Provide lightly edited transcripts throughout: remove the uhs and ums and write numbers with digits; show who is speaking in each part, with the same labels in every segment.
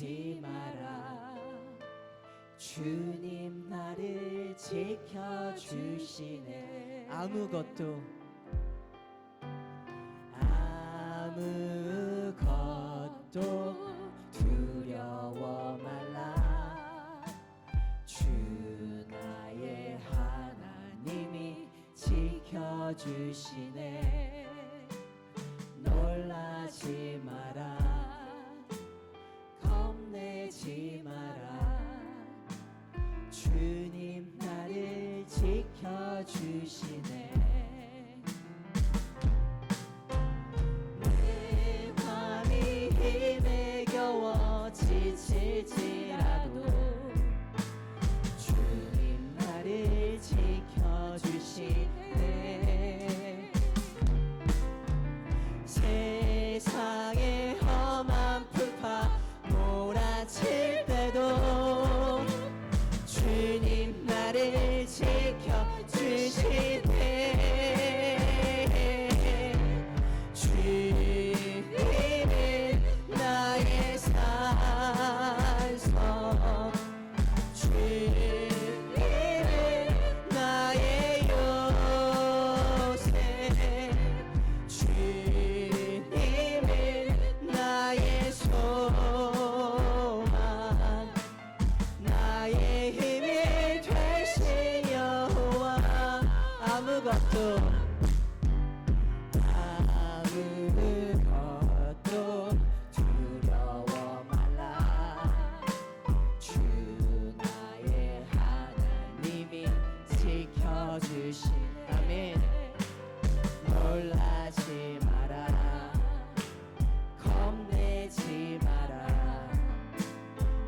Speaker 1: 놀라지 마라. 주님 나를 지켜주시네. 아무것도 두려워 말라. 주 나의 하나님이 지켜주시네. 놀라지 마라. 겁내지 마라. 주님 나를 지켜주시네. 내 맘이 힘에 겨워 지칠지라도 주님 나를 지켜주시네. 세상의 험한 풀파 몰아칠 때도 주님 나를 지켜주시네. 주님은 나의 산성, 주님은 나의 요새, 주님은 나의 소망, 나의 힘이 되신 여호와. 아무것도 두려워 말라. 주 나의 하나님이 지켜주시네. 아멘. 놀라지 마라. 겁내지 마라.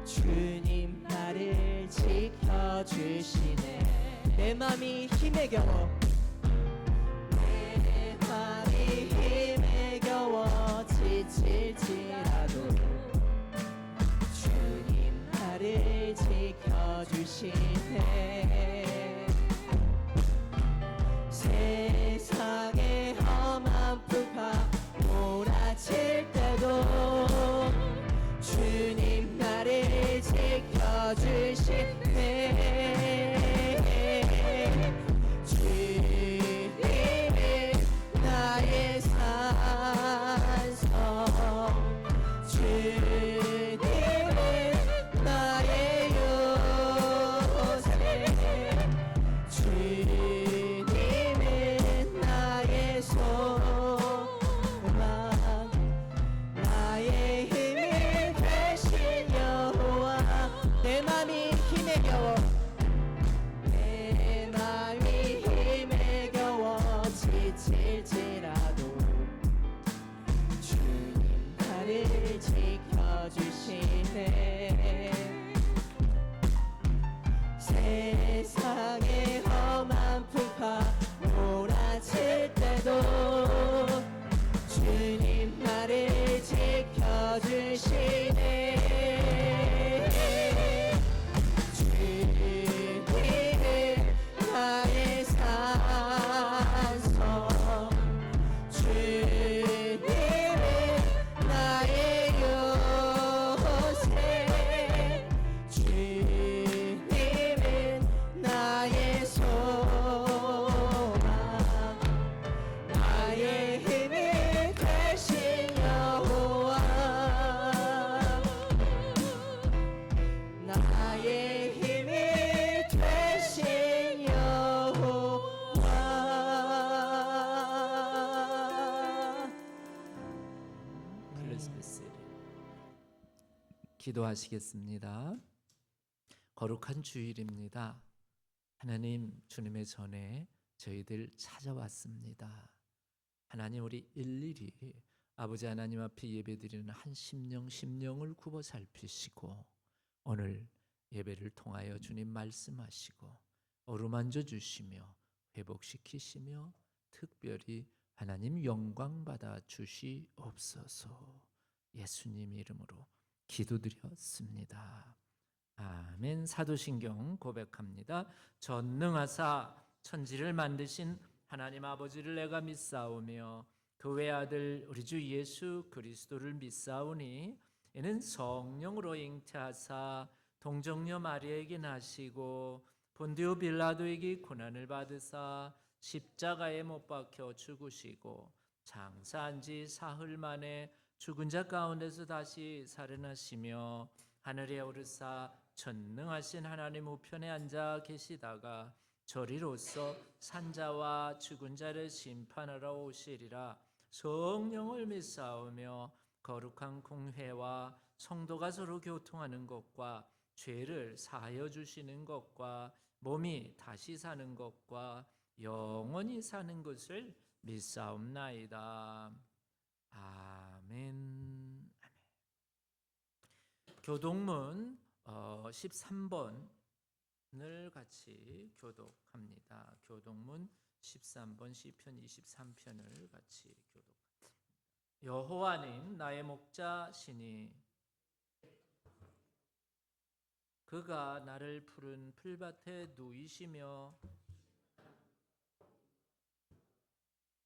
Speaker 1: 주님 나를 지켜주시네. 내 맘이 힘에 겨워, 내 맘이 힘에 겨워 지칠지라도 주님 나를 지켜주시네. 세상의 험한 풀파 몰아칠 때도 주님 나를 지켜주시네. 주님은 나의 산성, 주님은 나의 요새, 주님은 나의 소망, 나의 힘이 되신 여호와. 내 맘이 힘에 겨워, 내 맘이 힘에 겨워 지칠지라도 주님 나를 지켜주시네. 세상의 험한 풀파 몰아칠 때도 주님 나를 지켜주시네. 주님은 나의 산성, 주님은 나의 요새, 주님은 나의 소망, 나의 힘이 되신 여호와. 나의 힘이 되신 여호와. 크리스마스
Speaker 2: 기도하시겠습니다. 거룩한 주일입니다. 하나님, 주님의 전에 저희들 찾아왔습니다. 하나님, 우리 일일이 아버지 하나님 앞에 예배드리는 한 심령을 굽어 살피시고 오늘 예배를 통하여 주님 말씀하시고 어루만져 주시며 회복시키시며 특별히 하나님 영광 받아 주시옵소서. 예수님 이름으로 기도드렸습니다. 아멘. 사도신경 고백합니다. 전능하사 천지를 만드신 하나님 아버지를 내가 믿사오며 그 외아들 우리 주 예수 그리스도를 믿사오니 이는 성령으로 잉태하사 동정녀 마리아에게 나시고 본디오 빌라도에게 고난을 받으사 십자가에 못 박혀 죽으시고 장사한 지 사흘 만에 죽은 자 가운데서 다시 살아나시며 하늘에 오르사 전능하신 하나님 우편에 앉아 계시다가 저리로서 산자와 죽은 자를 심판하러 오시리라. 성령을 믿사오며 거룩한 공회와 성도가 서로 교통하는 것과 죄를 사하여 주시는 것과 몸이 다시 사는 것과 영원히 사는 것을 믿사옵나이다. 아멘. 교독문 13번을 같이 교독합니다. 교독문 13번 시편 23편을 같이 교독합니다. 여호와는 나의 목자시니 그가 나를 푸른 풀밭에 누이시며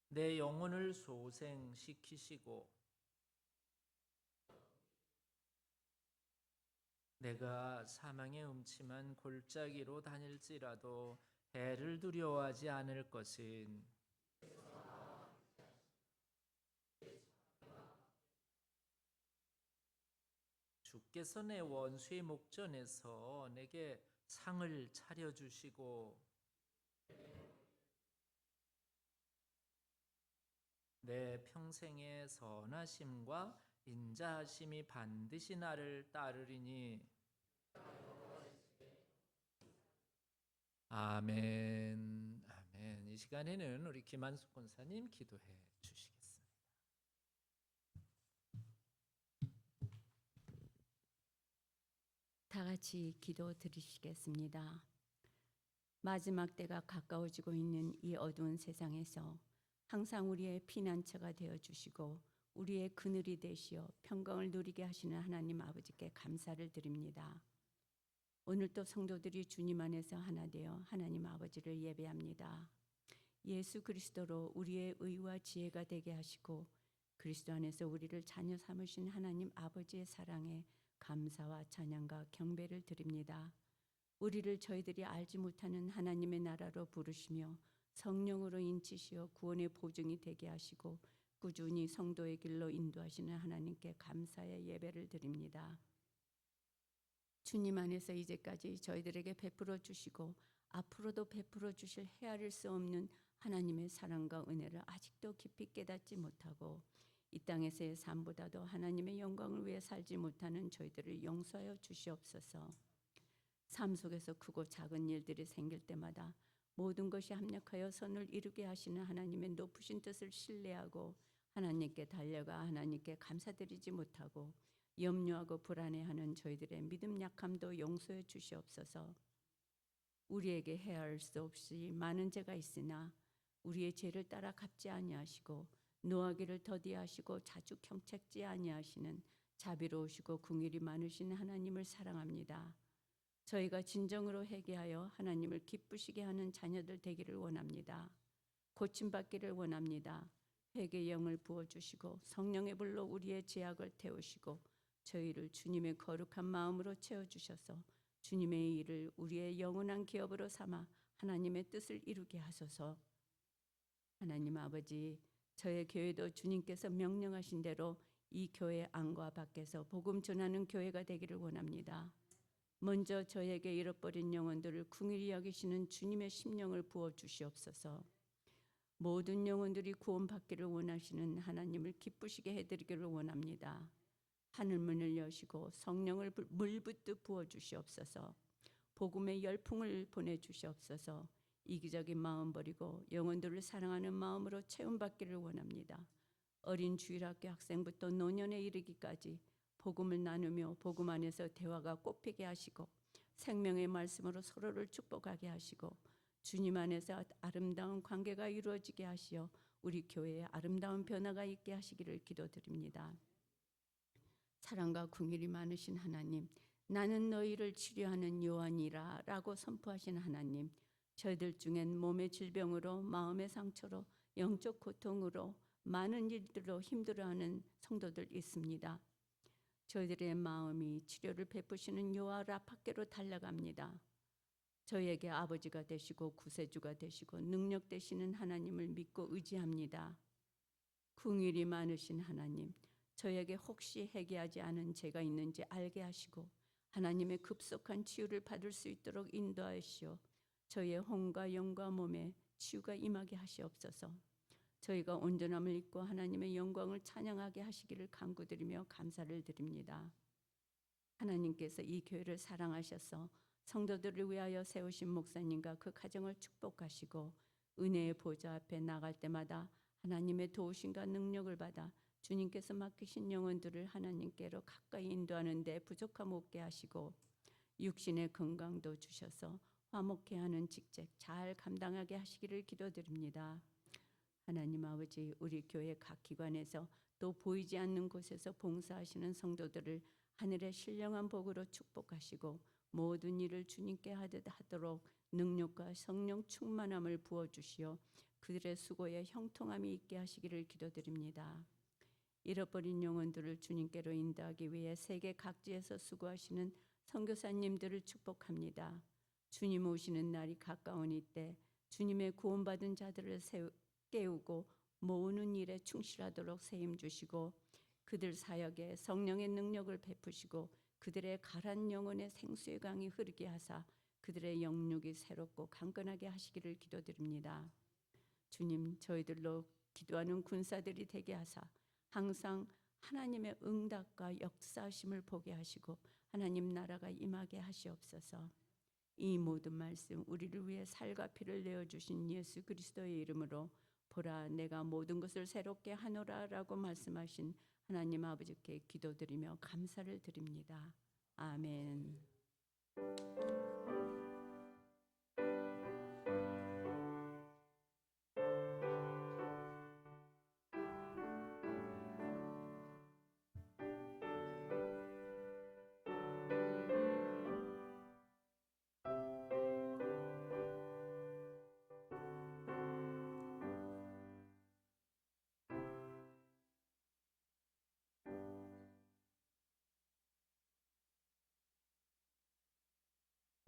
Speaker 2: 내 영혼을 소생시키시고 내가 사망의 음침한 골짜기로 다닐지라도 해를 두려워하지 않을 것은 주께서 내 원수의 목전에서 내게 상을 차려주시고 내 평생의 선하심과 인자하심이 반드시 나를 따르리니 아멘. 아멘. 이 시간에는 우리 김한숙 권사님 기도해 주시겠습니다.
Speaker 3: 다 같이 기도 드리시겠습니다. 마지막 때가 가까워지고 있는 이 어두운 세상에서 항상 우리의 피난처가 되어 주시고 우리의 그늘이 되시어 평강을 누리게 하시는 하나님 아버지께 감사를 드립니다. 오늘도 성도들이 주님 안에서 하나 되어 하나님 아버지를 예배합니다. 예수 그리스도로 우리의 의와 지혜가 되게 하시고 그리스도 안에서 우리를 자녀 삼으신 하나님 아버지의 사랑에 감사와 찬양과 경배를 드립니다. 우리를 저희들이 알지 못하는 하나님의 나라로 부르시며 성령으로 인치시어 구원의 보증이 되게 하시고 꾸준히 성도의 길로 인도하시는 하나님께 감사의 예배를 드립니다. 주님 안에서 이제까지 저희들에게 베풀어 주시고 앞으로도 베풀어 주실 헤아릴 수 없는 하나님의 사랑과 은혜를 아직도 깊이 깨닫지 못하고 이 땅에서의 삶보다도 하나님의 영광을 위해 살지 못하는 저희들을 용서하여 주시옵소서. 삶 속에서 크고 작은 일들이 생길 때마다 모든 것이 합력하여 선을 이루게 하시는 하나님의 높으신 뜻을 신뢰하고 하나님께 달려가 하나님께 감사드리지 못하고 염려하고 불안해하는 저희들의 믿음 약함도 용서해 주시옵소서. 우리에게 헤아릴 수 없이 많은 죄가 있으나 우리의 죄를 따라 갚지 아니하시고 노하기를 더디하시고 자주 경책지 아니하시는 자비로우시고 긍휼이 많으신 하나님을 사랑합니다. 저희가 진정으로 회개하여 하나님을 기쁘시게 하는 자녀들 되기를 원합니다. 고침받기를 원합니다. 회개의 영을 부어주시고 성령의 불로 우리의 죄악을 태우시고 저희를 주님의 거룩한 마음으로 채워주셔서 주님의 일을 우리의 영원한 기업으로 삼아 하나님의 뜻을 이루게 하소서. 하나님 아버지, 저의 교회도 주님께서 명령하신 대로 이 교회 안과 밖에서 복음 전하는 교회가 되기를 원합니다. 먼저 저에게 잃어버린 영혼들을 긍휼히 여기시는 주님의 심령을 부어 주시옵소서. 모든 영혼들이 구원받기를 원하시는 하나님을 기쁘시게 해드리기를 원합니다. 하늘문을 여시고 성령을 물붓듯 부어 주시옵소서. 복음의 열풍을 보내주시옵소서. 이기적인 마음 버리고 영혼들을 사랑하는 마음으로 채움받기를 원합니다. 어린 주일학교 학생부터 노년에 이르기까지 복음을 나누며 복음 안에서 대화가 꽃피게 하시고 생명의 말씀으로 서로를 축복하게 하시고 주님 안에서 아름다운 관계가 이루어지게 하시어 우리 교회에 아름다운 변화가 있게 하시기를 기도드립니다. 사랑과 긍휼이 많으신 하나님, 나는 너희를 치료하는 요한이라 라고 선포하신 하나님, 저희들 중엔 몸의 질병으로 마음의 상처로 영적 고통으로 많은 일들로 힘들어하는 성도들 있습니다. 저희들의 마음이 치료를 베푸시는 여호와 라파께로 달려갑니다. 저희에게 아버지가 되시고 구세주가 되시고 능력 되시는 하나님을 믿고 의지합니다. 긍휼이 많으신 하나님, 저에게 혹시 회개하지 않은 죄가 있는지 알게 하시고 하나님의 급속한 치유를 받을 수 있도록 인도하시어 저희의 혼과 영과 몸에 치유가 임하게 하시옵소서. 저희가 온전함을 입고 하나님의 영광을 찬양하게 하시기를 간구드리며 감사를 드립니다. 하나님께서 이 교회를 사랑하셔서 성도들을 위하여 세우신 목사님과 그 가정을 축복하시고 은혜의 보좌 앞에 나갈 때마다 하나님의 도우심과 능력을 받아 주님께서 맡기신 영혼들을 하나님께로 가까이 인도하는 데 부족함 없게 하시고 육신의 건강도 주셔서 화목케 하는 직책 잘 감당하게 하시기를 기도드립니다. 하나님 아버지, 우리 교회 각 기관에서 또 보이지 않는 곳에서 봉사하시는 성도들을 하늘의 신령한 복으로 축복하시고 모든 일을 주님께 하도록 능력과 성령 충만함을 부어주시어 그들의 수고에 형통함이 있게 하시기를 기도드립니다. 잃어버린 영혼들을 주님께로 인도하기 위해 세계 각지에서 수고하시는 선교사님들을 축복합니다. 주님 오시는 날이 가까운 이때 주님의 구원받은 자들을 깨우고 모으는 일에 충실하도록 세임 주시고 그들 사역에 성령의 능력을 베푸시고 그들의 가란 영혼의 생수의 강이 흐르게 하사 그들의 영육이 새롭고 강건하게 하시기를 기도드립니다. 주님, 저희들로 기도하는 군사들이 되게 하사 항상 하나님의 응답과 역사하심을 보게 하시고 하나님 나라가 임하게 하시옵소서. 이 모든 말씀 우리를 위해 살과 피를 내어주신 예수 그리스도의 이름으로 보라 내가 모든 것을 새롭게 하노라 라고 말씀하신 하나님 아버지께 기도드리며 감사를 드립니다. 아멘.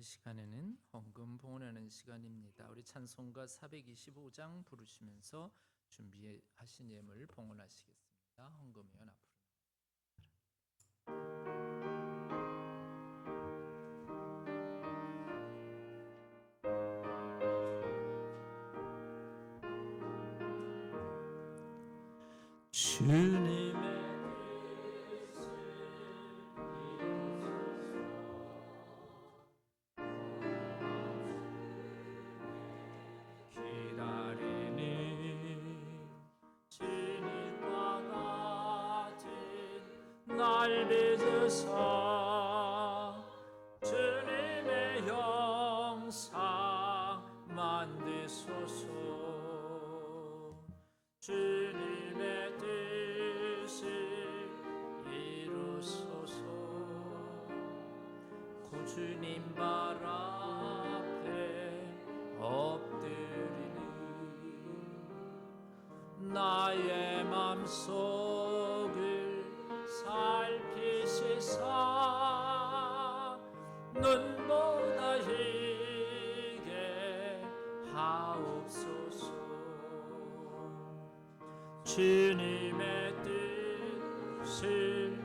Speaker 2: 이 시간에는 헌금 봉헌하는 시간입니다. 우리 찬송가 425장 부르시면서 준비하신 예물 봉헌하시겠습니다. 헌금위원 앞으로. 주님의 날 빚으사 주님의 영상 만드소서. 주님의 뜻을 이루소서. 구주님 발 앞에 엎드리니 나의 맘속을 살피시사 눈보다 희게 하옵소서. 주님의 뜻을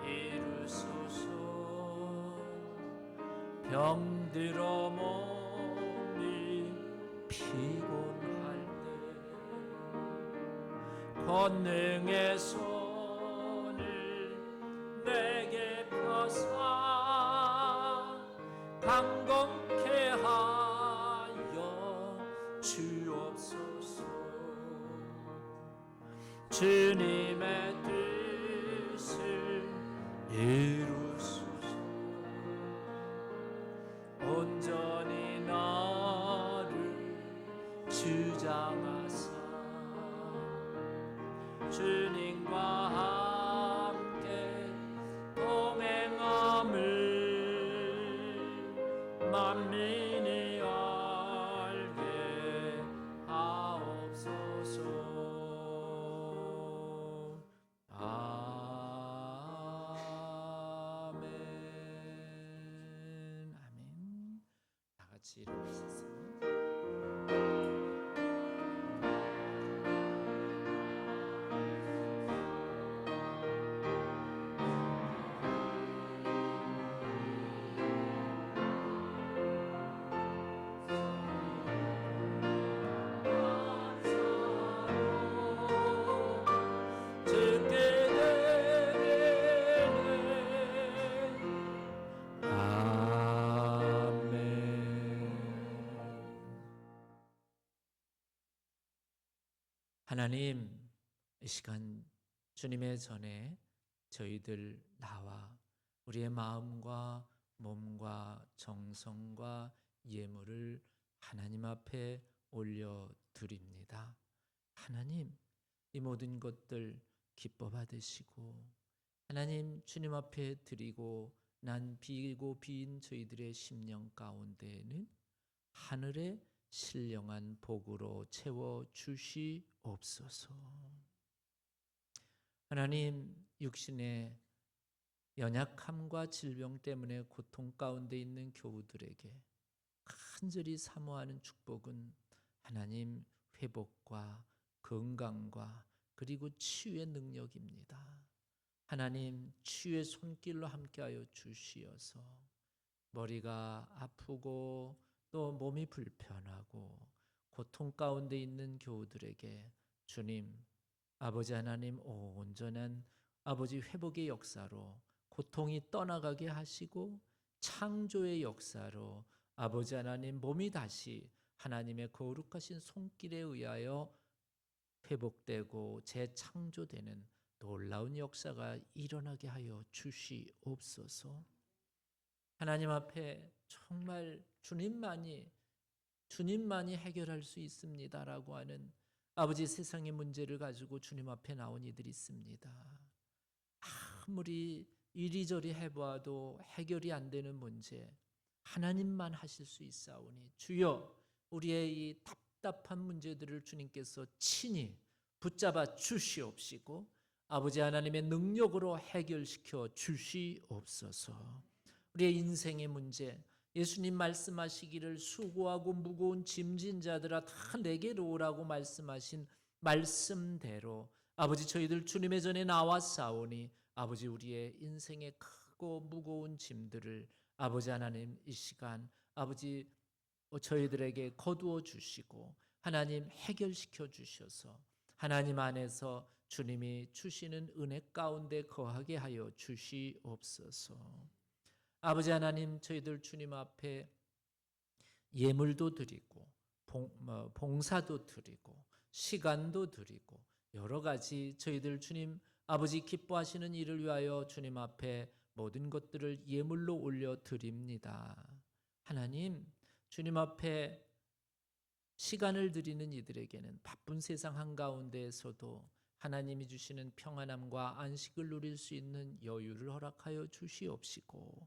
Speaker 2: 이루소서. 병들어 몸이 피곤할 때 권능의 내게 펴사 강건케 하여 주옵소서. 주님의 뜻을 이루소서. 온전히 나를 주장하사 주님과 만민이 알게 하옵소서. 아멘. 같이 일어나셔서 하나님, 이 시간 주님의 전에 저희들 나와 우리의 마음과 몸과 정성과 예물을 하나님 앞에 올려드립니다. 하나님, 이 모든 것들 기뻐 받으시고 하나님 주님 앞에 드리고 난 비고 빈 저희들의 심령 가운데에는 하늘의 신령한 복으로 채워 주시옵소서. 하나님, 육신의 연약함과 질병 때문에 고통 가운데 있는 교우들에게 간절히 사모하는 축복은 하나님 회복과 건강과 그리고 치유의 능력입니다. 하나님, 치유의 손길로 함께하여 주시어서 머리가 아프고 또 몸이 불편하고 고통 가운데 있는 교우들에게 주님, 아버지 하나님 온전한 아버지 회복의 역사로 고통이 떠나가게 하시고 창조의 역사로 아버지 하나님 몸이 다시 하나님의 거룩하신 손길에 의하여 회복되고 재창조되는 놀라운 역사가 일어나게 하여 주시옵소서. 하나님 앞에 정말 주님만이 해결할 수 있습니다라고 하는 아버지 세상의 문제를 가지고 주님 앞에 나온 이들이 있습니다. 아무리 이리저리 해보아도 해결이 안 되는 문제 하나님만 하실 수 있사오니 주여 우리의 이 답답한 문제들을 주님께서 친히 붙잡아 주시옵시고 아버지 하나님의 능력으로 해결시켜 주시옵소서. 우리의 인생의 문제 예수님 말씀하시기를 수고하고 무거운 짐진 자들아 다 내게로 오라고 말씀하신 말씀대로 아버지 저희들 주님의 전에 나왔사오니 아버지 우리의 인생의 크고 무거운 짐들을 아버지 하나님 이 시간 아버지 저희들에게 거두어 주시고 하나님 해결시켜 주셔서 하나님 안에서 주님이 주시는 은혜 가운데 거하게 하여 주시옵소서. 아버지 하나님 저희들 주님 앞에 예물도 드리고 봉사도 드리고 시간도 드리고 여러 가지 저희들 주님 아버지 기뻐하시는 일을 위하여 주님 앞에 모든 것들을 예물로 올려 드립니다. 하나님 주님 앞에 시간을 드리는 이들에게는 바쁜 세상 한가운데에서도 하나님이 주시는 평안함과 안식을 누릴 수 있는 여유를 허락하여 주시옵시고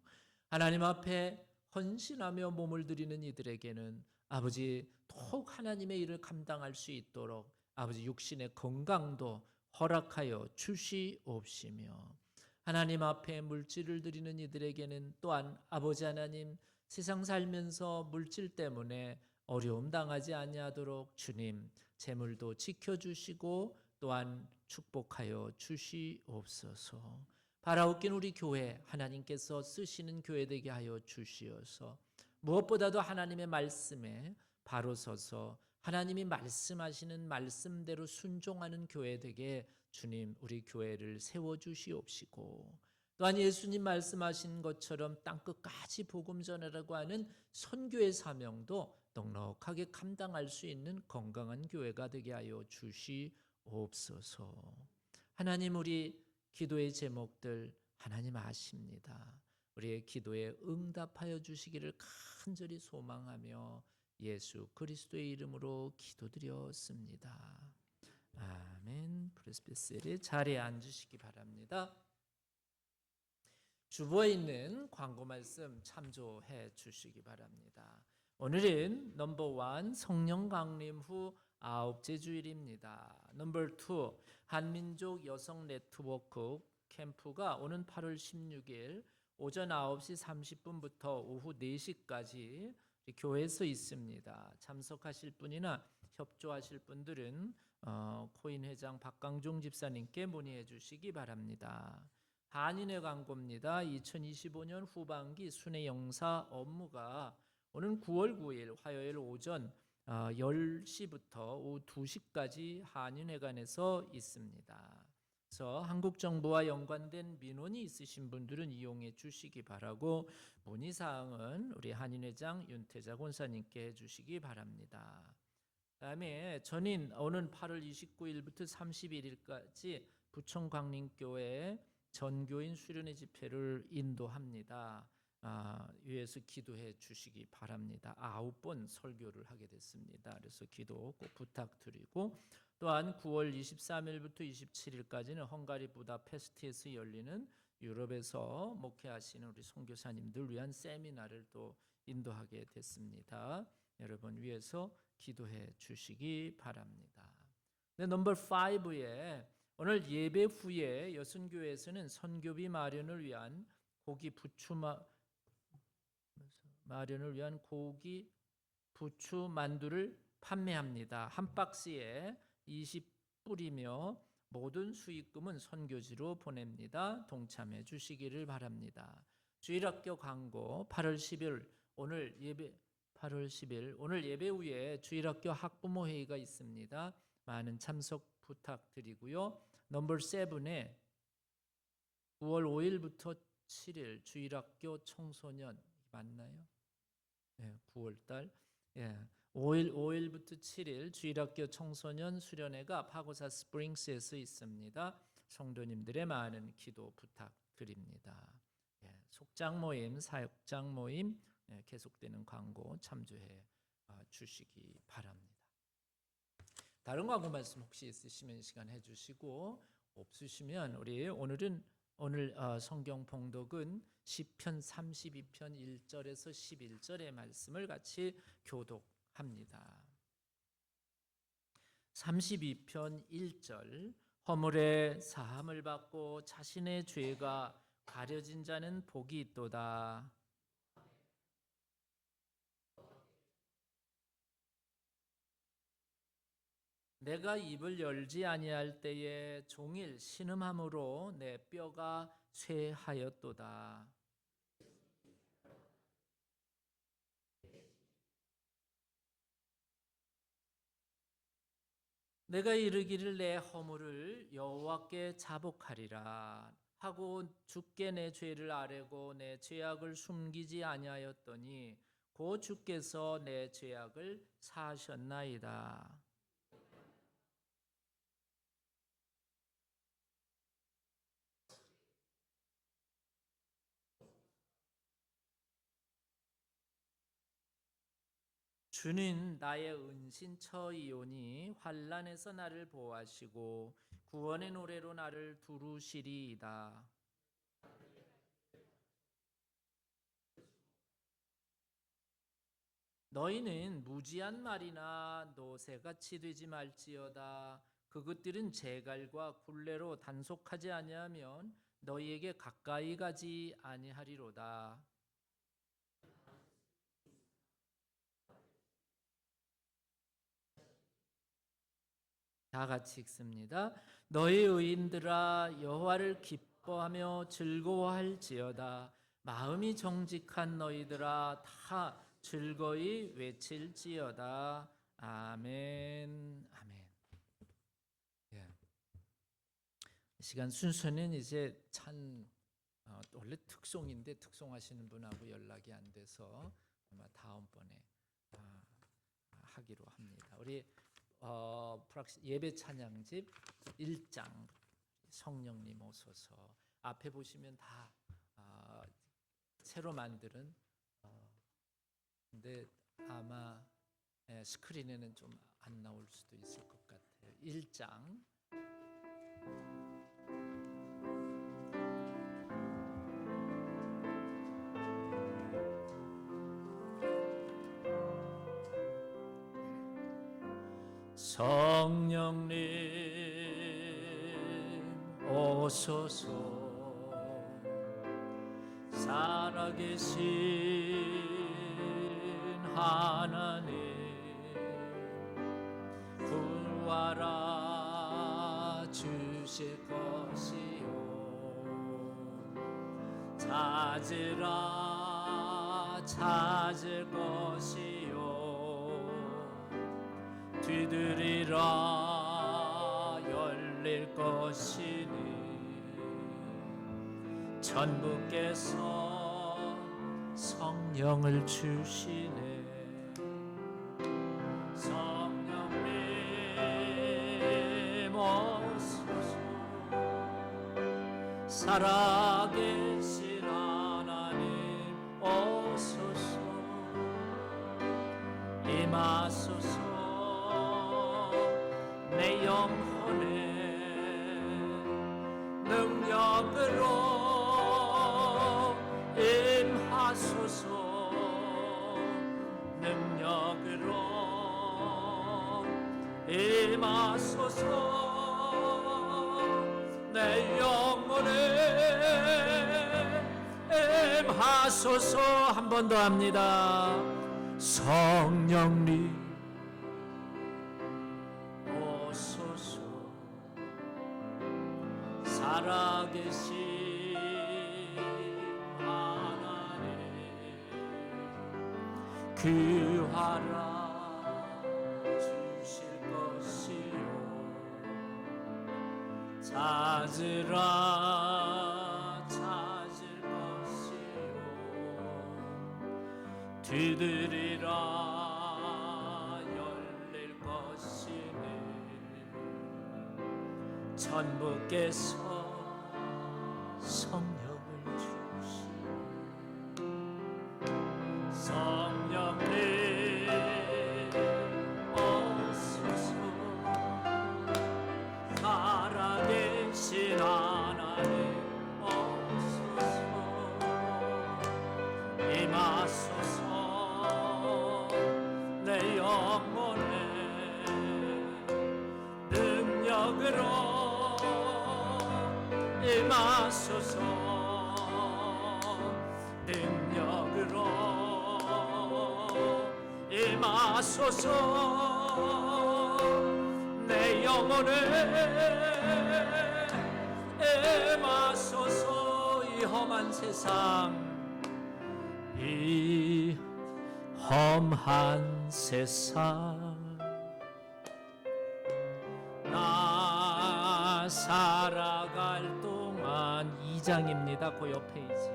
Speaker 2: 하나님 앞에 헌신하며 몸을 드리는 이들에게는 아버지 더욱 하나님의 일을 감당할 수 있도록 아버지 육신의 건강도 허락하여 주시옵시며 하나님 앞에 물질을 드리는 이들에게는 또한 아버지 하나님 세상 살면서 물질 때문에 어려움 당하지 아니하도록 주님 재물도 지켜주시고 또한 축복하여 주시옵소서. 바라옵긴 우리 교회 하나님께서 쓰시는 교회 되게 하여 주시어서 무엇보다도 하나님의 말씀에 바로 서서 하나님이 말씀하시는 말씀대로 순종하는 교회 되게 주님 우리 교회를 세워주시옵시고 또한 예수님 말씀하신 것처럼 땅끝까지 복음 전하라고 하는 선교의 사명도 넉넉하게 감당할 수 있는 건강한 교회가 되게 하여 주시옵소서. 하나님 우리 기도의 제목들 하나님 아십니다. 우리의 기도에 응답하여 주시기를 간절히 소망하며 예수 그리스도의 이름으로 기도드렸습니다. 아멘. 프레스비테리 자리에 앉으시기 바랍니다. 주보에 있는 광고 말씀 참조해 주시기 바랍니다. 오늘은 넘버 1 성령 강림 후 9째 주일입니다. 넘버 2 한민족 여성 네트워크 캠프가 오는 8월 16일 오전 9시 30분부터 오후 4시까지 교회에서 있습니다. 참석하실 분이나 협조하실 분들은 코인 회장 박강종 집사님께 문의해 주시기 바랍니다. 한인회 광고입니다. 2025년 후반기 순회 영사 업무가 오는 9월 9일 화요일 오전 10시부터 오후 2시까지 한인회관에서 있습니다. 그래서 한국 정부와 연관된 민원이 있으신 분들은 이용해 주시기 바라고 문의사항은 우리 한인회장 윤태자 권사님께 해주시기 바랍니다. 그다음에 전인 오는 8월 29일부터 31일까지 부천 광림교회 전교인 수련회 집회를 인도합니다. 위에서 기도해 주시기 바랍니다. 9번 설교를 하게 됐습니다. 그래서 기도 꼭 부탁드리고 또한 9월 23일부터 27일까지는 헝가리 부다페스트에서 열리는 유럽에서 목회하시는 우리 선교사님들 위한 세미나를 또 인도하게 됐습니다. 여러분 위해서 기도해 주시기 바랍니다. 네, 넘버 5에 오늘 예배 후에 여순교회에서는 선교비 마련을 위한 고기 부추 마련을 위한 고기 부추 만두를 판매합니다. 한 박스에 20불이며 모든 수익금은 선교지로 보냅니다. 동참해 주시기를 바랍니다. 주일학교 광고 8월 10일 오늘 예배 8월 10일 오늘 예배 후에 주일학교 학부모 회의가 있습니다. 많은 참석 부탁드리고요. 넘버 7에 9월 5일부터 7일 주일학교 청소년 맞나요? 네, 9월달 5일부터 7일 주일학교 청소년 수련회가 파고사 스프링스에서 있습니다. 성도님들의 많은 기도 부탁드립니다. 속장 모임, 사역장 모임 계속되는 광고 참조해 주시기 바랍니다. 다른 광고 말씀 혹시 있으시면 시간 해주시고 없으시면 우리 오늘 성경 봉독은 시편 32편 1절에서 11절의 말씀을 같이 교독합니다. 32편 1절 허물의 사함을 받고 자신의 죄가 가려진 자는 복이 있도다. 내가 입을 열지 아니할 때에 종일 신음함으로 내 뼈가 쇠하였도다. 내가 이르기를 내 허물을 여호와께 자복하리라 하고 주께 내 죄를 아뢰고 내 죄악을 숨기지 아니하였더니 곧 주께서 내 죄악을 사하셨나이다. 주는 나의 은신처이오니 환난에서 나를 보호하시고 구원의 노래로 나를 두루시리이다. 너희는 무지한 말이나 노새같이 되지 말지어다. 그것들은 재갈과 굴레로 단속하지 아니하면 너희에게 가까이 가지 아니하리로다. 다 같이 읽습니다. 너희 의인들아 여호와를 기뻐하며 즐거워할지어다. 마음이 정직한 너희들아 다 즐거이 외칠지어다. 아멘. 아멘. 시간 순서는 이제 원래 특송인데 특송하시는 분하고 연락이 안 돼서 아마 다음번에 하기로 합니다. 우리 예배 찬양집 1장 성령님 오소서 앞에 보시면 다 새로 만드는 근데 아마 스크린에는 좀 안 나올 수도 있을 것 같아요. 1장 성령님 오소서 살아계신 하나님 구하라 주실 것이요 찾으라 찾을 것이요 두드리라 열릴 것이니 천부께서 성령을 주시네 성령님 오소서 살아계신 하나님 오소서 임하소서 내 영혼에 능력으로 임하소서 능력으로 임하소서 내 영혼에 임하소서 한 번 더 합니다 성령님 오소서 살아계신 구하라 주실 것이요 찾으라 찾을 것이요 두드리라 열릴 것이니 천부께서 성령을 주시오 성령님 오소서 살아계신 하나님 오소서 임하소서 내 영혼에 능력으로 임하소서 능력으로 임하소서 내 영혼에 임하소서 이 험한 세상 이 험한 세상 나 살아갈 동안 2장입니다. 그 옆 페이지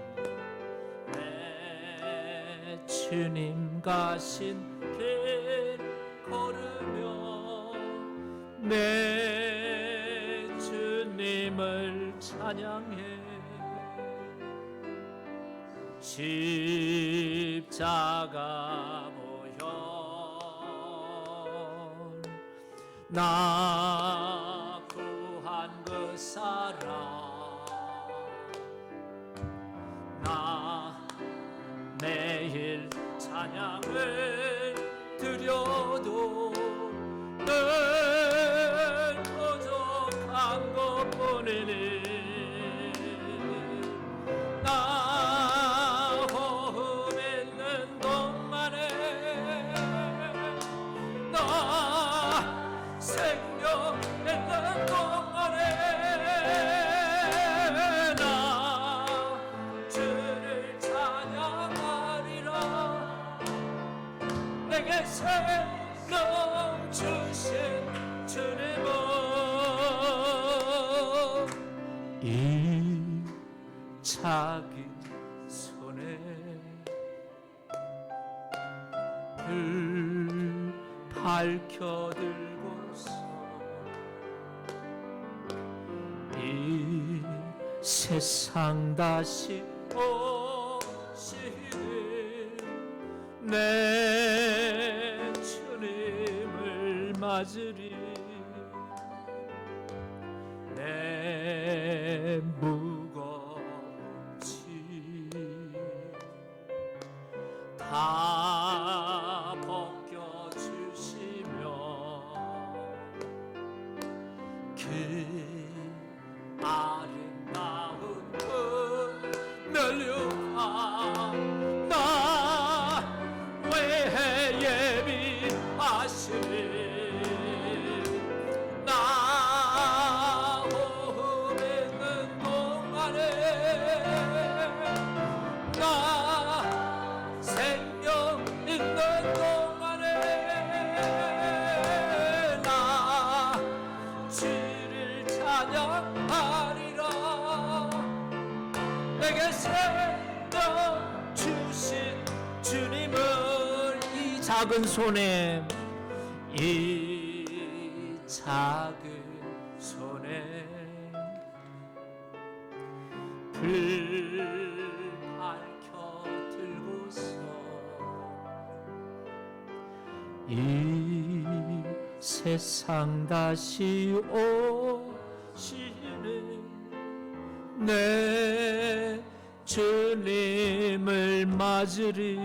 Speaker 2: 내 주님 가신 길 걸으며 내 주님을 찬양해 십자가 보혈 나 구한 그 사랑 나 매일 찬양을 드려도 늘 부족한 것뿐이니 나 호흡 있는 동안에 나 생명 있는 동안에 나 주를 찬양하리라 내게 생명 주신 주님은 이 자기 손에 불 밝혀 들고서 이 세상 다시 오시는 내 주님을 맞으리 내 무거운 짐 다 벗겨주시며 그 아름다운 그 면류파 나 외해 생명 주신 주님을 이 작은 손에 이 작은 손에 불 밝혀 들고서 이 세상 다시 오시는 내 주님을 맞으리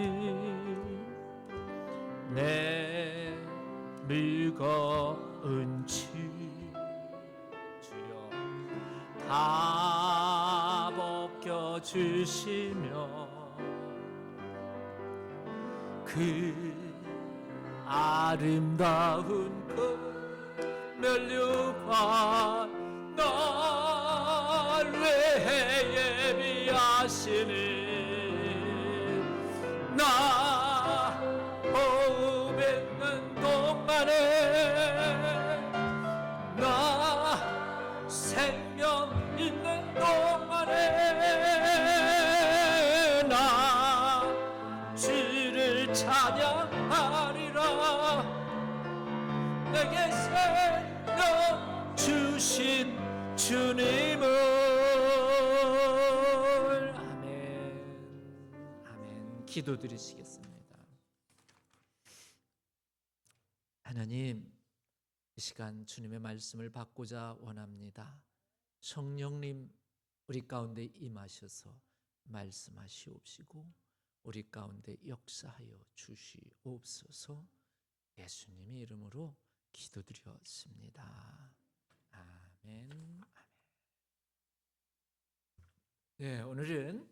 Speaker 2: 내 무거운 주여 다 벗겨주시며 그 아름다운 그 면류관 날 위해 예비하시니 나 호흡 있는 동안에 나 생명 있는 동안에 나 주를 찬양하리라 내게 생명 주신 주님을 아멘 아멘 기도드리시겠습니다. 하나님 이 시간 주님의 말씀을 받고자 원합니다. 성령님 우리 가운데 임하셔서 말씀하시옵시고 우리 가운데 역사하여 주시옵소서. 예수님의 이름으로 기도드렸습니다. 아멘. 아멘. 네, 오늘은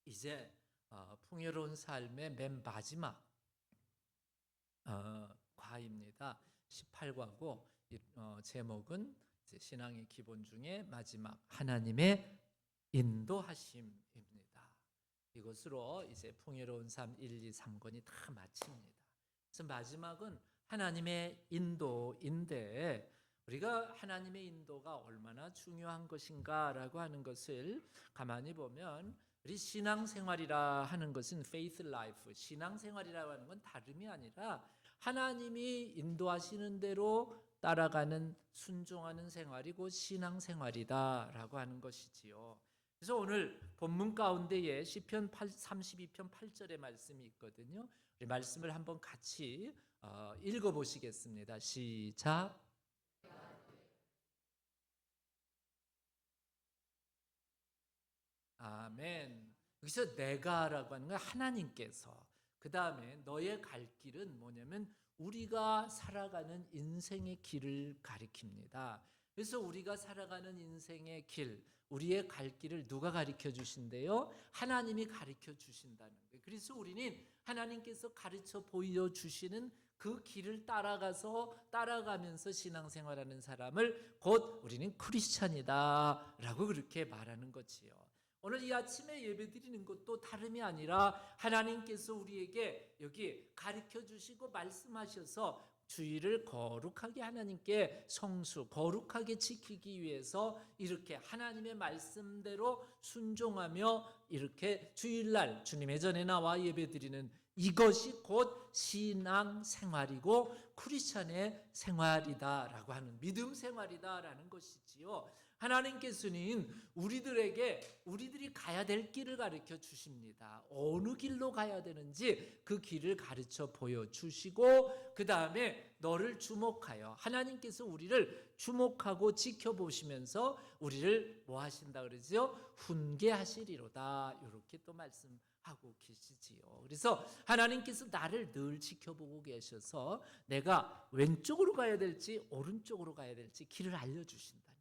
Speaker 2: 이제 풍요로운 삶의 맨 마지막 과입니다. 18과고 제목은 이제 신앙의 기본 중에 마지막 하나님의 인도하심입니다. 이것으로 이제 풍요로운 삶 1, 2, 3권이 다 마칩니다. 그래서 마지막은 하나님의 인도인데 우리가 하나님의 인도가 얼마나 중요한 것인가라고 하는 것을 가만히 보면 우리 신앙생활이라 하는 것은 faith life, 신앙생활이라고 하는 건 다름이 아니라 하나님이 인도하시는 대로 따라가는 순종하는 생활이고 신앙생활이다라고 하는 것이지요. 그래서 오늘 본문 가운데에 시편 32편 8절의 말씀이 있거든요. 우리 말씀을 한번 같이 읽어보시겠습니다. 시작. 아멘. 여기서 내가라고 하는 건 하나님께서, 그 다음에 너의 갈 길은 뭐냐면 우리가 살아가는 인생의 길을 가리킵니다. 그래서 우리가 살아가는 인생의 길, 우리의 갈 길을 누가 가르쳐 주신대요? 하나님이 가르쳐 주신다는 거예요. 그래서 우리는 하나님께서 가르쳐 보여주시는 그 길을 따라가면서 신앙생활하는 사람을 곧 우리는 크리스찬이다 라고 그렇게 말하는 거지요. 오늘 이 아침에 예배드리는 것도 다름이 아니라 하나님께서 우리에게 여기 가르쳐 주시고 말씀하셔서 주의를 거룩하게 하나님께 거룩하게 지키기 위해서 이렇게 하나님의 말씀대로 순종하며 이렇게 주일날 주님의 전에 나와 예배드리는 이것이 곧 신앙생활이고 크리스찬의 생활이다라고 하는 믿음 생활이다라는 것이지요. 하나님께서는 우리들이 가야 될 길을 가르쳐 주십니다. 어느 길로 가야 되는지 그 길을 가르쳐 보여주시고 그 다음에 너를 주목하여 하나님께서 우리를 주목하고 지켜보시면서 우리를 뭐 하신다 그러죠? 훈계하시리로다 이렇게 또 말씀하고 계시지요. 그래서 하나님께서 나를 늘 지켜보고 계셔서 내가 왼쪽으로 가야 될지 오른쪽으로 가야 될지 길을 알려주신다.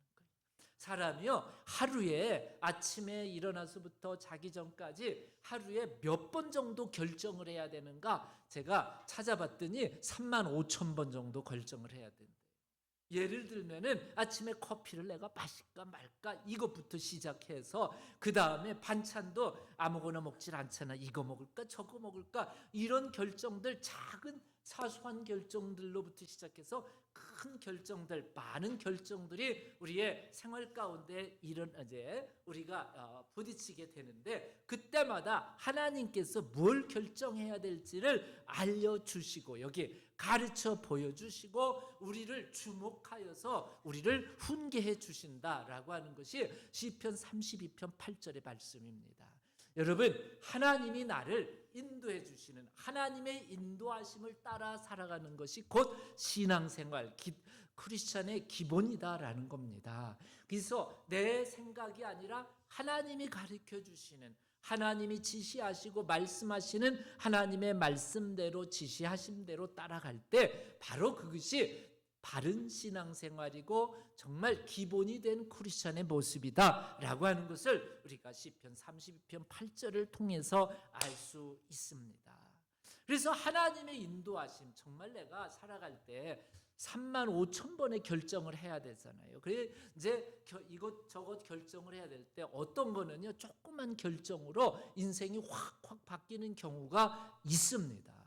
Speaker 2: 사람이요 하루에 아침에 일어나서부터 자기 전까지 하루에 몇 번 정도 결정을 해야 되는가 제가 찾아봤더니 35,000번 정도 결정을 해야 된대요. 예를 들면은 아침에 커피를 내가 마실까 말까 이것부터 시작해서 그 다음에 반찬도 아무거나 먹질 않잖아. 이거 먹을까 저거 먹을까 이런 결정들, 작은 사소한 결정들로부터 시작해서 큰 결정들, 많은 결정들이 우리의 생활 가운데 이제 우리가 부딪히게 되는데, 그때마다 하나님께서 뭘 결정해야 될지를 알려주시고 여기 가르쳐 보여주시고 우리를 주목하여서 우리를 훈계해 주신다라고 하는 것이 시편 32편 8절의 말씀입니다. 여러분, 하나님이 나를 인도해 주시는 하나님의 인도하심을 따라 살아가는 것이 곧 신앙생활, 크리스찬의 기본이다라는 겁니다. 그래서 내 생각이 아니라 하나님이 가르쳐 주시는, 하나님이 지시하시고 말씀하시는 하나님의 말씀대로 지시하심대로 따라갈 때 바로 그것이 바른 신앙생활이고 정말 기본이 된 크리스찬의 모습이다라고 하는 것을 우리가 시편 32편 8절을 통해서 알 수 있습니다. 그래서 하나님의 인도하심, 정말 내가 살아갈 때 3만 5천 번의 결정을 해야 되잖아요. 그래 이제 이것저것 결정을 해야 될 때 어떤 거는요, 조그만 결정으로 인생이 확 바뀌는 경우가 있습니다.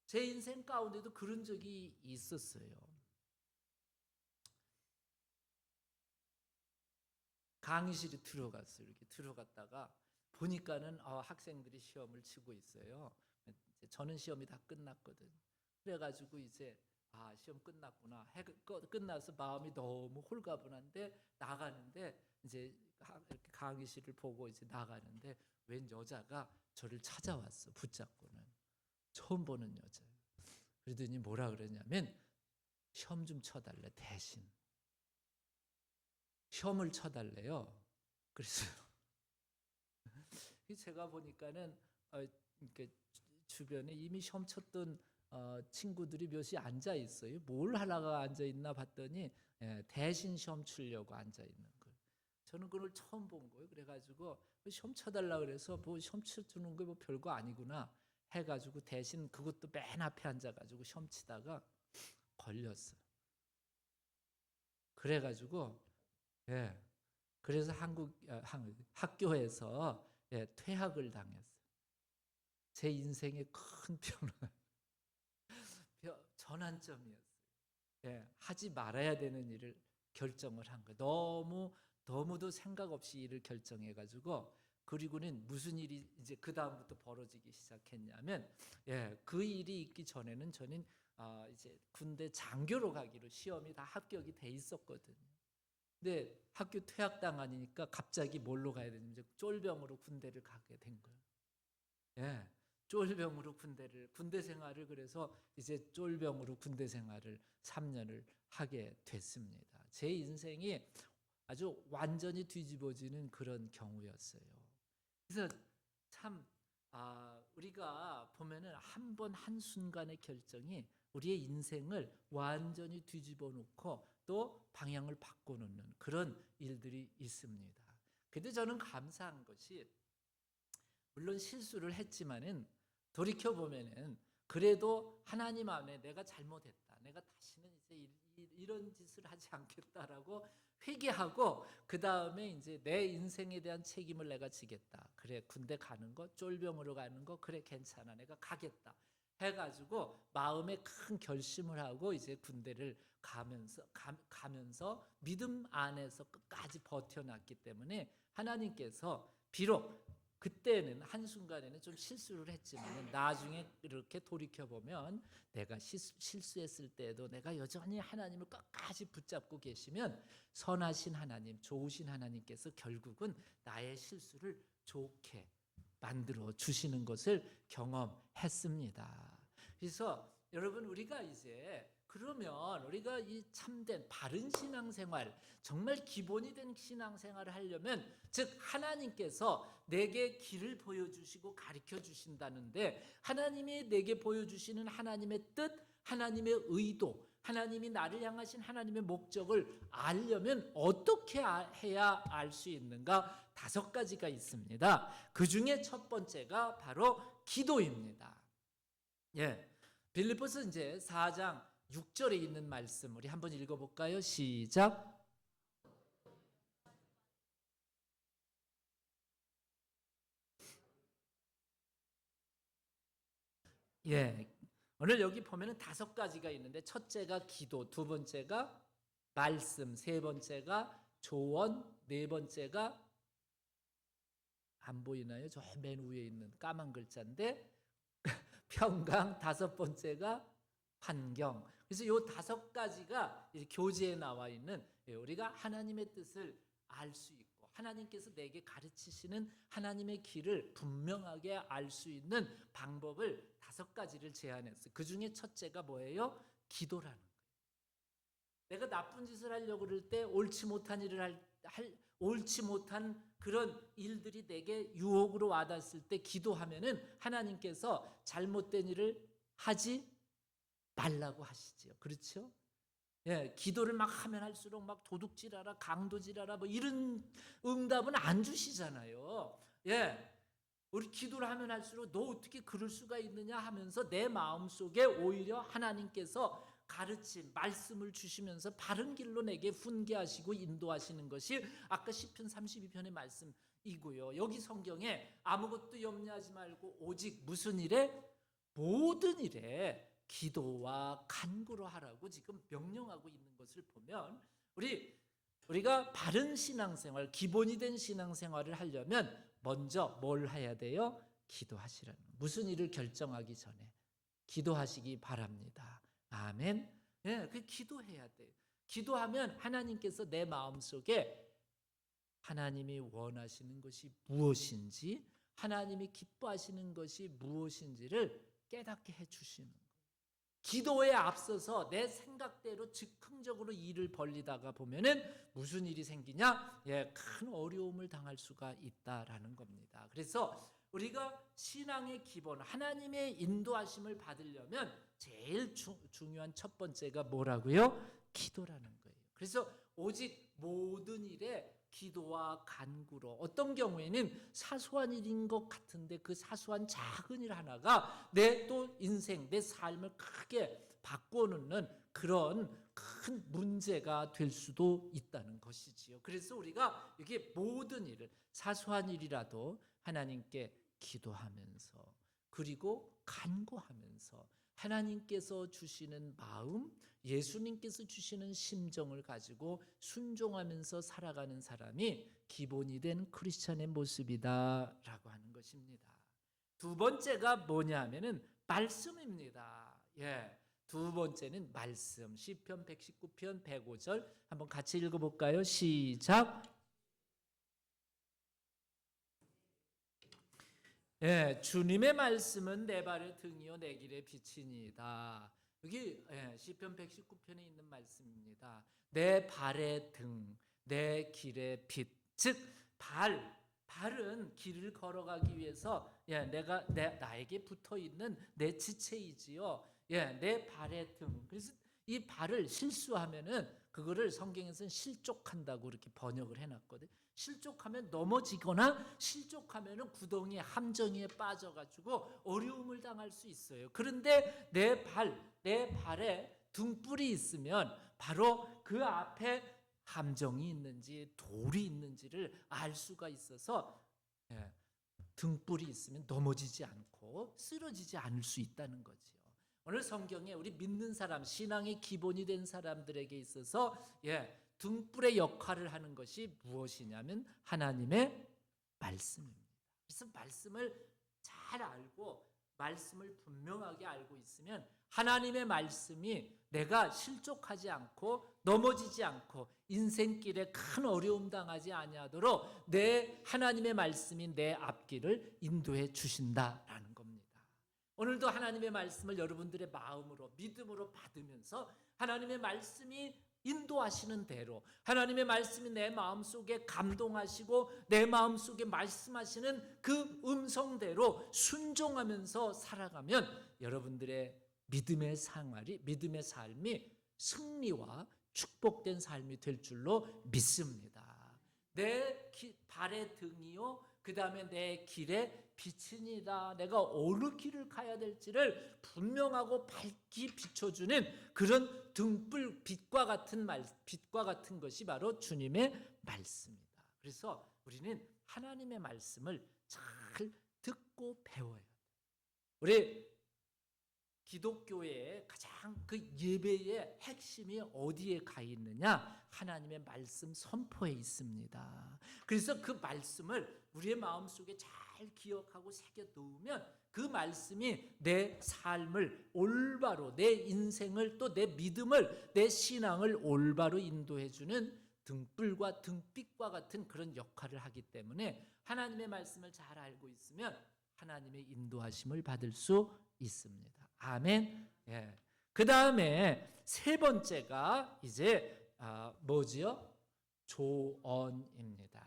Speaker 2: 제 인생 가운데도 그런 적이 있었어요. 강의실에 들어갔어요. 이렇게 들어갔다가 보니까는 학생들이 시험을 치고 있어요. 저는 시험이 다 끝났거든. 그래가지고 이제 시험 끝났구나. 끝나서 마음이 너무 홀가분한데 나가는데 이제 이렇게 강의실을 보고 이제 나가는데 웬 여자가 저를 찾아왔어. 붙잡고는. 처음 보는 여자. 그러더니 뭐라 그러냐면 시험 좀 쳐달래 대신. 시험을 쳐달래요. 그래서 제가 보니까는 이렇게 주변에 이미 시험 쳤던 친구들이 몇이 앉아 있어요. 뭘 하다가 앉아 있나 봤더니 대신 시험 치려고 앉아 있는 거예요. 저는 그걸 처음 본 거예요. 그래가지고 시험 쳐달라 그래서 뭐 시험 쳐주는 거 뭐 별거 아니구나 해가지고 대신 그것도 맨 앞에 앉아가지고 시험 치다가 걸렸어. 그래가지고 그래서 학교에서 퇴학을 당했어요. 제 인생의 큰 전환점이었어요. 하지 말아야 되는 일을 결정을 한 거예요. 너무도 생각 없이 일을 결정해가지고, 그리고는 무슨 일이 이제 그 다음부터 벌어지기 시작했냐면, 그 일이 있기 전에는 저는 이제 군대 장교로 가기로 시험이 다 합격이 돼 있었거든요. 근데 학교 퇴학당하니까 갑자기 뭘로 가야 되냐면 이제 쫄병으로 군대를 가게 된 거예요. 쫄병으로 군대 생활을, 그래서 이제 쫄병으로 군대 생활을 3년을 하게 됐습니다. 제 인생이 아주 완전히 뒤집어지는 그런 경우였어요. 그래서 참 우리가 보면은 한 번 한순간의 결정이 우리의 인생을 완전히 뒤집어 놓고 또 방향을 바꿔놓는 그런 일들이 있습니다. 그런데 저는 감사한 것이, 물론 실수를 했지만은 돌이켜보면은 그래도 하나님 안에 내가 잘못했다, 내가 다시는 이제 이런 짓을 하지 않겠다라고 회개하고, 그 다음에 이제 내 인생에 대한 책임을 내가 지겠다. 그래, 군대 가는 거, 쫄병으로 가는 거, 그래 괜찮아, 내가 가겠다 해가지고 마음에 큰 결심을 하고 이제 군대를 가면서 믿음 안에서 끝까지 버텨놨기 때문에 하나님께서 비록 그때는 한순간에는 좀 실수를 했지만 나중에 이렇게 돌이켜보면 내가 실수했을 때에도 내가 여전히 하나님을 끝까지 붙잡고 계시면 선하신 하나님, 좋으신 하나님께서 결국은 나의 실수를 좋게 만들어 주시는 것을 경험했습니다. 그래서 여러분, 우리가 이제 그러면 우리가 이 참된 바른 신앙생활, 정말 기본이 된 신앙생활을 하려면, 즉 하나님께서 내게 길을 보여주시고 가르쳐 주신다는데, 하나님이 내게 보여주시는 하나님의 뜻, 하나님의 의도, 하나님이 나를 향하신 하나님의 목적을 알려면 어떻게 해야 알 수 있는가? 5가지가 있습니다. 그 중에 첫 번째가 바로 기도입니다. 빌립보서 이제 4장 6절에 있는 말씀 우리 한번 읽어볼까요? 시작. 예, 오늘 여기 보면은 5가지가 있는데 첫째가 기도, 두 번째가 말씀, 세 번째가 조언, 네 번째가 안 보이나요? 저 맨 위에 있는 까만 글자인데 평강, 다섯 번째가 환경. 그래서 이 5가지가 교재에 나와 있는 우리가 하나님의 뜻을 알 수 있고 하나님께서 내게 가르치시는 하나님의 길을 분명하게 알 수 있는 방법을 5가지를 제안했어요. 그 중에 첫째가 뭐예요? 기도라는 거예요. 내가 나쁜 짓을 하려고 그럴 때 옳지 못한 일을 옳지 못한 그런 일들이 내게 유혹으로 와닿았을 때 기도하면은 하나님께서 잘못된 일을 하지 말라고 하시지요. 그렇죠? 예, 기도를 막 하면 할수록 막 도둑질하라, 강도질하라 뭐 이런 응답은 안 주시잖아요. 예. 우리 기도를 하면 할수록 너 어떻게 그럴 수가 있느냐 하면서 내 마음속에 오히려 하나님께서 가르침, 말씀을 주시면서 바른 길로 내게 훈계하시고 인도하시는 것이 아까 시편 32편의 말씀이고요. 여기 성경에 아무것도 염려하지 말고 오직 무슨 일에? 모든 일에 기도와 간구로 하라고 지금 명령하고 있는 것을 보면 우리가 바른 신앙생활, 기본이 된 신앙생활을 하려면 먼저 뭘 해야 돼요? 기도하시라는. 무슨 일을 결정하기 전에 기도하시기 바랍니다. 아멘. 예, 그 기도해야 돼요. 기도하면 하나님께서 내 마음속에 하나님이 원하시는 것이 무엇인지, 하나님이 기뻐하시는 것이 무엇인지를 깨닫게 해 주시는 거예요. 기도에 앞서서 내 생각대로 즉흥적으로 일을 벌리다가 보면은 무슨 일이 생기냐? 예, 큰 어려움을 당할 수가 있다라는 겁니다. 그래서 우리가 신앙의 기본, 하나님의 인도하심을 받으려면 제일 중요한 첫 번째가 뭐라고요? 기도라는 거예요. 그래서 오직 모든 일에 기도와 간구로, 어떤 경우에는 사소한 일인 것 같은데 그 사소한 작은 일 하나가 내 또 인생, 내 삶을 크게 바꿔놓는 그런 큰 문제가 될 수도 있다는 것이지요. 그래서 우리가 이게 모든 일을, 사소한 일이라도 하나님께 기도하면서, 그리고 간구하면서 하나님께서 주시는 마음, 예수님께서 주시는 심정을 가지고 순종하면서 살아가는 사람이 기본이 된 크리스찬의 모습이다라고 하는 것입니다. 두 번째가 뭐냐면은 말씀입니다. 예. 두 번째는 말씀. 시편 119편 105절 한번 같이 읽어볼까요? 시작. 예, 주님의 말씀은 내 발의 등이요 내 길의 빛이니이다. 여기 시편 119편에 있는 말씀입니다. 내 발의 등, 내 길의 빛. 즉 발은 길을 걸어가기 위해서 나에게 붙어 있는 내 지체이지요. 내 발의 등. 그래서 이 발을 실수하면은 그거를 성경에서는 실족한다고 이렇게 번역을 해놨거든. 실족하면 넘어지거나 실족하면은 구덩이에 함정에 빠져가지고 어려움을 당할 수 있어요. 그런데 내 발에 등불이 있으면 바로 그 앞에 함정이 있는지 돌이 있는지를 알 수가 있어서 등불이 있으면 넘어지지 않고 쓰러지지 않을 수 있다는 거지요. 오늘 성경에 우리 믿는 사람, 신앙의 기본이 된 사람들에게 있어서 등불의 역할을 하는 것이 무엇이냐면 하나님의 말씀입니다. 그래서 말씀을 잘 알고 말씀을 분명하게 알고 있으면 하나님의 말씀이 내가 실족하지 않고 넘어지지 않고 인생길에 큰 어려움 당하지 아니하도록 내 하나님의 말씀이 내 앞길을 인도해 주신다라는 겁니다. 오늘도 하나님의 말씀을 여러분들의 마음으로 믿음으로 받으면서 하나님의 말씀이 인도하시는 대로, 하나님의 말씀이 내 마음속에 감동하시고 내 마음속에 말씀하시는 그 음성대로 순종하면서 살아가면 여러분들의 믿음의 삶이 승리와 축복된 삶이 될 줄로 믿습니다. 내 발의 등이요, 그 다음에 내 길의 빛이니다. 내가 어느 길을 가야 될지를 분명하고 밝게 비춰주는 그런 등불 빛과 같은 것이 바로 주님의 말씀이다. 그래서 우리는 하나님의 말씀을 잘 듣고 배워야 돼. 우리 기독교의 가장 그 예배의 핵심이 어디에 가 있느냐? 하나님의 말씀 선포에 있습니다. 그래서 그 말씀을 우리의 마음속에 잘 기억하고 새겨 놓으면 그 말씀이 내 삶을 올바로, 내 인생을, 또 내 믿음을, 내 신앙을 올바로 인도해 주는 등불과 등빛과 같은 그런 역할을 하기 때문에 하나님의 말씀을 잘 알고 있으면 하나님의 인도하심을 받을 수 있습니다. 아멘. 예. 그 다음에 세 번째가 이제 뭐지요? 조언입니다.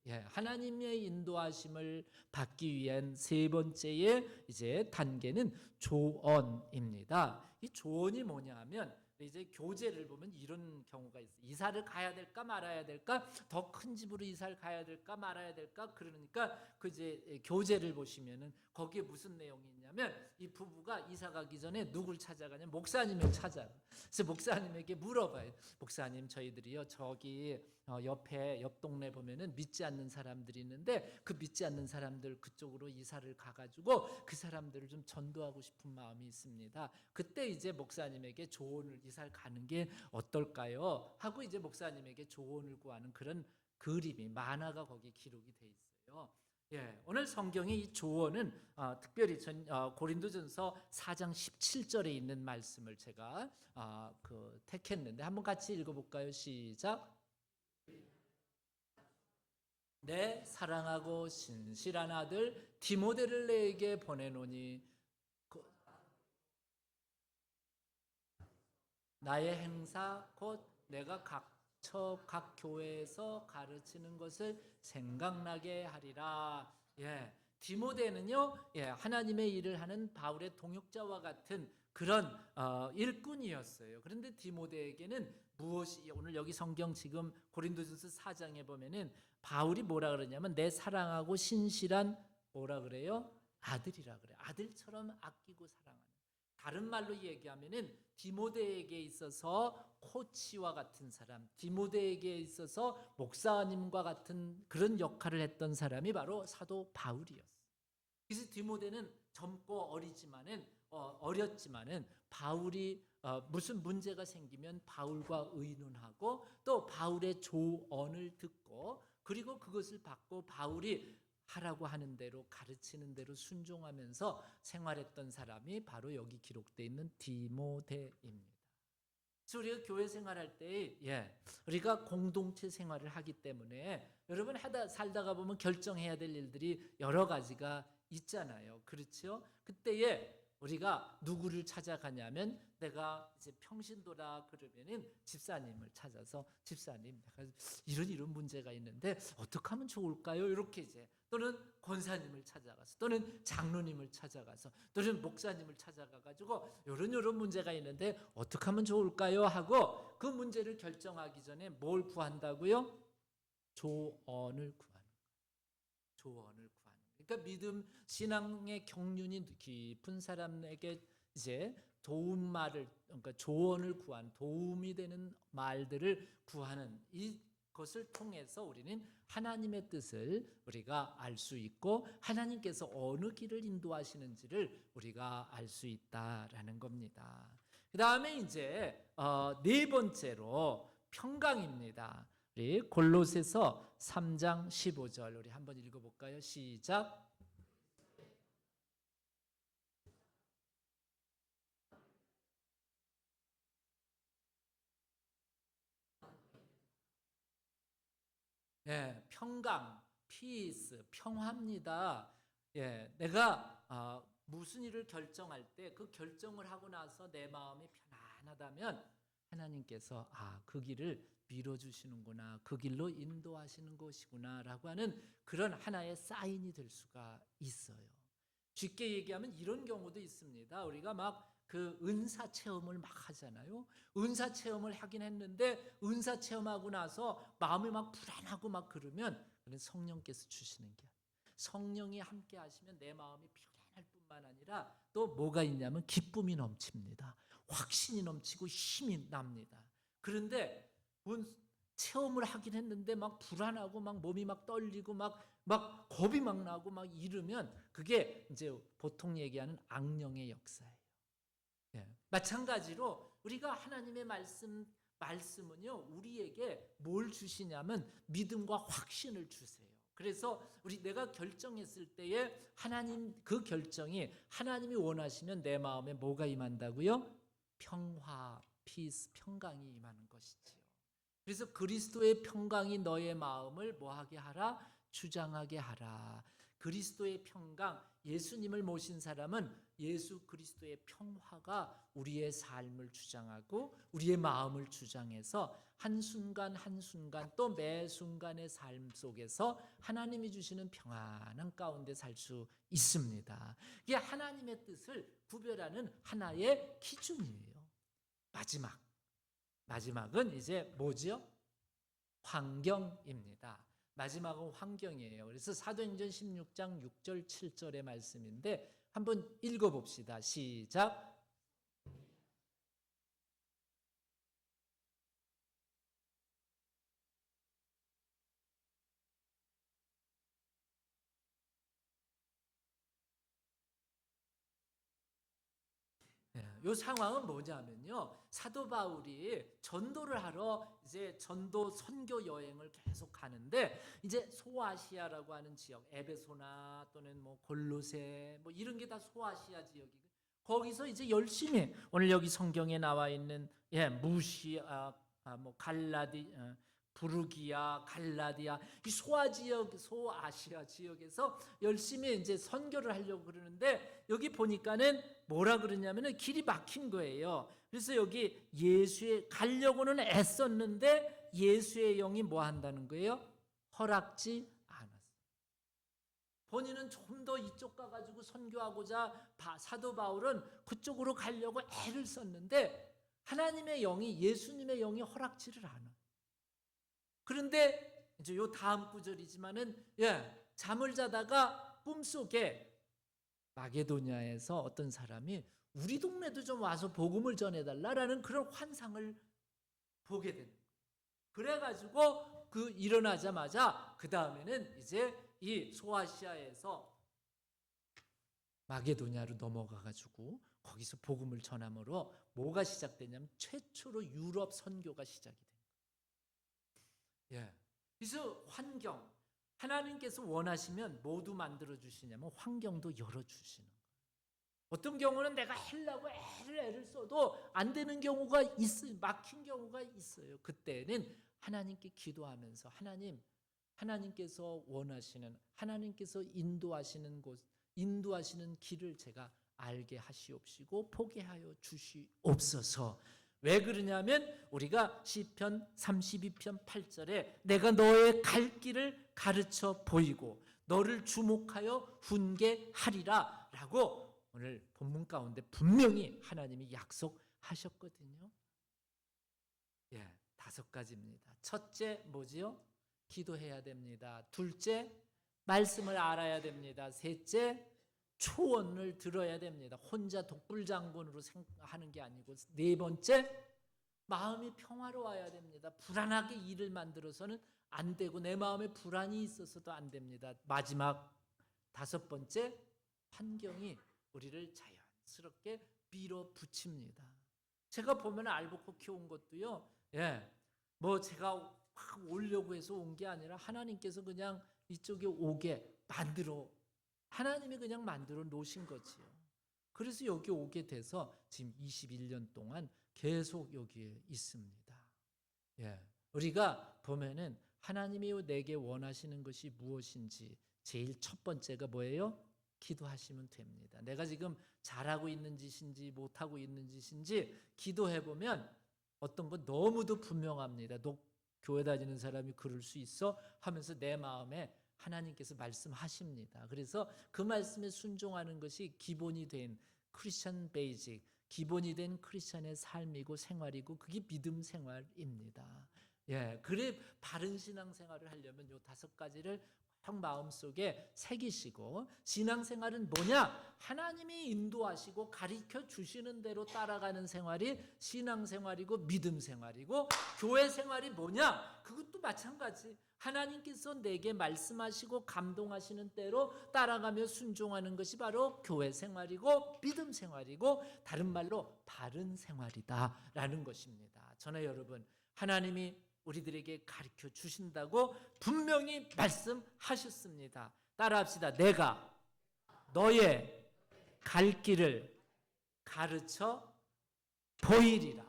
Speaker 2: 예, 하나님의 인도하심을 받기 위한 세 번째의 이제 단계는 조언입니다. 이 조언이 뭐냐면 이제 교재를 보면 이런 경우가 있어요. 이사를 가야 될까 말아야 될까? 더 큰 집으로 이사를 가야 될까 말아야 될까? 그러니까 그 이제 교재를 보시면은 거기에 무슨 내용이 있냐면 이 부부가 이사 가기 전에 누굴 찾아가냐면 목사님을 찾아가. 그래서 목사님에게 물어봐요. 목사님, 저희들이요 저기 옆 동네 보면은 믿지 않는 사람들이 있는데 그 믿지 않는 사람들 그쪽으로 이사를 가가지고 그 사람들을 좀 전도하고 싶은 마음이 있습니다. 그때 이제 목사님에게 조언을 이사를 가는 게 어떨까요? 하고 이제 목사님에게 조언을 구하는 그런 그림이 만화가 거기 기록이 돼 있어요. 예, 오늘 성경의 이 조언은 특별히 고린도전서 4장 17절에 있는 말씀을 제가 택했는데 한번 같이 읽어볼까요? 시작. 내 사랑하고 신실한 아들 디모데를 내게 보내노니 나의 행사 곧 내가 각 교회에서 가르치는 것을 생각나게 하리라. 예, 디모데는요, 예, 하나님의 일을 하는 바울의 동역자와 같은 그런 일꾼이었어요. 그런데 디모데에게는 무엇이 오늘 여기 성경 지금 고린도전서 4장에 보면은 바울이 뭐라 그러냐면 내 사랑하고 신실한 뭐라 그래요? 아들이라 그래요. 아들처럼 아끼고 사랑하는. 다른 말로 얘기하면은 디모데에게 있어서 코치와 같은 사람, 디모데에게 있어서 목사님과 같은 그런 역할을 했던 사람이 바로 사도 바울이었어요. 그래서 디모데는 젊고 어렸지만은 바울이 무슨 문제가 생기면 바울과 의논하고 또 바울의 조언을 듣고 그리고 그것을 받고 바울이 하라고 하는 대로 가르치는 대로 순종하면서 생활했던 사람이 바로 여기 기록되어 있는 디모데입니다. 그래서 우리가 교회 생활할 때 우리가 공동체 생활을 하기 때문에 여러분 살다가 보면 결정해야 될 일들이 여러 가지가 있잖아요. 그렇죠? 그때에 우리가 누구를 찾아가냐면 내가 이제 평신도라 그러면은 집사님을 찾아서 집사님 내가 이런 문제가 있는데 어떻게 하면 좋을까요? 이렇게 이제 또는 권사님을 찾아가서 또는 장로님을 찾아가서 또는 목사님을 찾아가 가지고 이런 문제가 있는데 어떻게 하면 좋을까요? 하고 그 문제를 결정하기 전에 뭘 구한다고요? 조언을 구하는 거예요. 조언을 구하는. 그러니까 믿음 신앙의 경륜이 깊은 사람에게 이제 그러니까 조언을 구한 도움이 되는 말들을 구하는 이것을 통해서 우리는 하나님의 뜻을 우리가 알 수 있고 하나님께서 어느 길을 인도하시는지를 우리가 알 수 있다라는 겁니다. 그 다음에 이제 네 번째로 평강입니다. 우리 골로새서 3장 15절 우리 한번 읽어볼까요? 시작. 예, 평강, 피스, 평화입니다. 예, 내가 무슨 일을 결정할 때 그 결정을 하고 나서 내 마음이 편안하다면 하나님께서 그 길을 밀어주시는구나, 그 길로 인도하시는 것이구나라고 하는 그런 하나의 사인이 될 수가 있어요. 쉽게 얘기하면 이런 경우도 있습니다. 우리가 막 그 은사 체험을 막 하잖아요. 은사 체험을 하긴 했는데 은사 체험하고 나서 마음이 막 불안하고 막 그러면 그건 성령께서 주시는 게 아니에요. 성령이 함께 하시면 내 마음이 평안할 뿐만 아니라 또 뭐가 있냐면 기쁨이 넘칩니다. 확신이 넘치고 힘이 납니다. 그런데 체험을 하긴 했는데 막 불안하고 막 몸이 막 떨리고 막 겁이 막 나고 막 이러면 그게 이제 보통 얘기하는 악령의 역사예요. 예. 마찬가지로 우리가 하나님의 말씀은요 우리에게 뭘 주시냐면 믿음과 확신을 주세요. 그래서 내가 결정했을 때에 하나님 그 결정이 하나님이 원하시면 내 마음에 뭐가 임한다고요? 평화, 피스, 평강이 임하는 것이지요. 그래서 그리스도의 평강이 너의 마음을 뭐하게 하라? 주장하게 하라. 그리스도의 평강, 예수님을 모신 사람은 예수 그리스도의 평화가 우리의 삶을 주장하고 우리의 마음을 주장해서 한순간 한순간 또 매 순간의 삶 속에서 하나님이 주시는 평안한 가운데 살 수 있습니다. 이게 하나님의 뜻을 구별하는 하나의 기준이에요. 마지막은 이제 뭐지요? 환경입니다. 마지막은 환경이에요. 그래서 사도행전 16장 6절 7절의 말씀인데 한번 읽어봅시다. 시작. 이 상황은 뭐냐면요. 사도 바울이 전도를 하러 이제 전도 선교 여행을 계속 가는데 이제 소아시아라고 하는 지역, 에베소나 또는 뭐 골로새 뭐 이런 게 다 소아시아 지역이고 거기서 이제 열심히 오늘 여기 성경에 나와 있는 무시아, 뭐 갈라디, 부르기아, 갈라디아 이 소아시아 지역에서 열심히 이제 선교를 하려고 그러는데 여기 보니까는 뭐라 그러냐면은 길이 막힌 거예요. 그래서 여기 가려고는 애썼는데 예수의 영이 뭐 한다는 거예요? 허락지 않았어요. 본인은 좀 더 이쪽 가가지고 선교하고자 사도 바울은 그쪽으로 가려고 애를 썼는데 하나님의 영이 예수님의 영이 허락지를 않아. 그런데 이제 요 다음 구절이지만은 잠을 자다가 꿈속에 마게도냐에서 어떤 사람이 우리 동네도 좀 와서 복음을 전해달라라는 그런 환상을 보게 된. 그래가지고 일어나자마자 그 다음에는 이제 이 소아시아에서 마게도냐로 넘어가가지고 거기서 복음을 전함으로 뭐가 시작되냐면 최초로 유럽 선교가 시작이 된 거예요. 그래서 환경 하나님께서 원하시면 모두 만들어 주시냐면 환경도 열어 주시는 거예요. 어떤 경우는 내가 하려고 애를 써도 안 되는 경우가 있어요. 막힌 경우가 있어요. 그때는 하나님께 기도하면서 하나님께서 원하시는 하나님께서 인도하시는 길을 제가 알게 하시옵시고 포기하여 주시옵소서. 왜 그러냐면 우리가 시편 32편 8절에 내가 너의 갈 길을 가르쳐 보이고 너를 주목하여 훈계하리라 라고 오늘 본문 가운데 분명히 하나님이 약속하셨거든요. 5가지입니다. 첫째 뭐지요? 기도해야 됩니다. 둘째 말씀을 알아야 됩니다. 셋째 초원을 들어야 됩니다. 혼자 독불장군으로 생각하는 게 아니고 네 번째 마음이 평화로워야 됩니다. 불안하게 일을 만들어서는 안 되고 내 마음에 불안이 있어서도 안 됩니다. 마지막 5번째 환경이 우리를 자연스럽게 밀어붙입니다. 제가 보면 알부코키 온 것도요. 뭐 제가 막 오려고 해서 온 게 아니라 하나님께서 그냥 이쪽에 오게 하나님이 그냥 만들어 놓으신 거지요. 그래서 여기 오게 돼서 지금 21년 동안 계속 여기에 있습니다. 우리가 보면은 하나님이 내게 원하시는 것이 무엇인지 제일 첫 번째가 뭐예요? 기도하시면 됩니다. 내가 지금 잘하고 있는 짓인지 못하고 있는 짓인지 기도해보면 어떤 건 너무도 분명합니다. 교회 다니는 사람이 그럴 수 있어 하면서 내 마음에 하나님께서 말씀하십니다. 그래서 그 말씀에 순종하는 것이 기본이 된 크리스천 베이직, 기본이 된 크리스천의 삶이고 생활이고 그게 믿음 생활입니다. 그래 바른 신앙 생활을 하려면 요 5가지를 마음속에 새기시고, 신앙생활은 뭐냐? 하나님이 인도하시고 가르쳐 주시는 대로 따라가는 생활이 신앙생활이고 믿음 생활이고, 교회 생활이 뭐냐? 그것도 마찬가지. 하나님께서 내게 말씀하시고 감동하시는 대로 따라가며 순종하는 것이 바로 교회 생활이고 믿음 생활이고, 다른 말로 바른 생활이다라는 것입니다. 저는 여러분, 하나님이 우리들에게 가르쳐 주신다고 분명히 말씀하셨습니다. 따라합시다. 내가 너의 갈 길을 가르쳐 보이리라.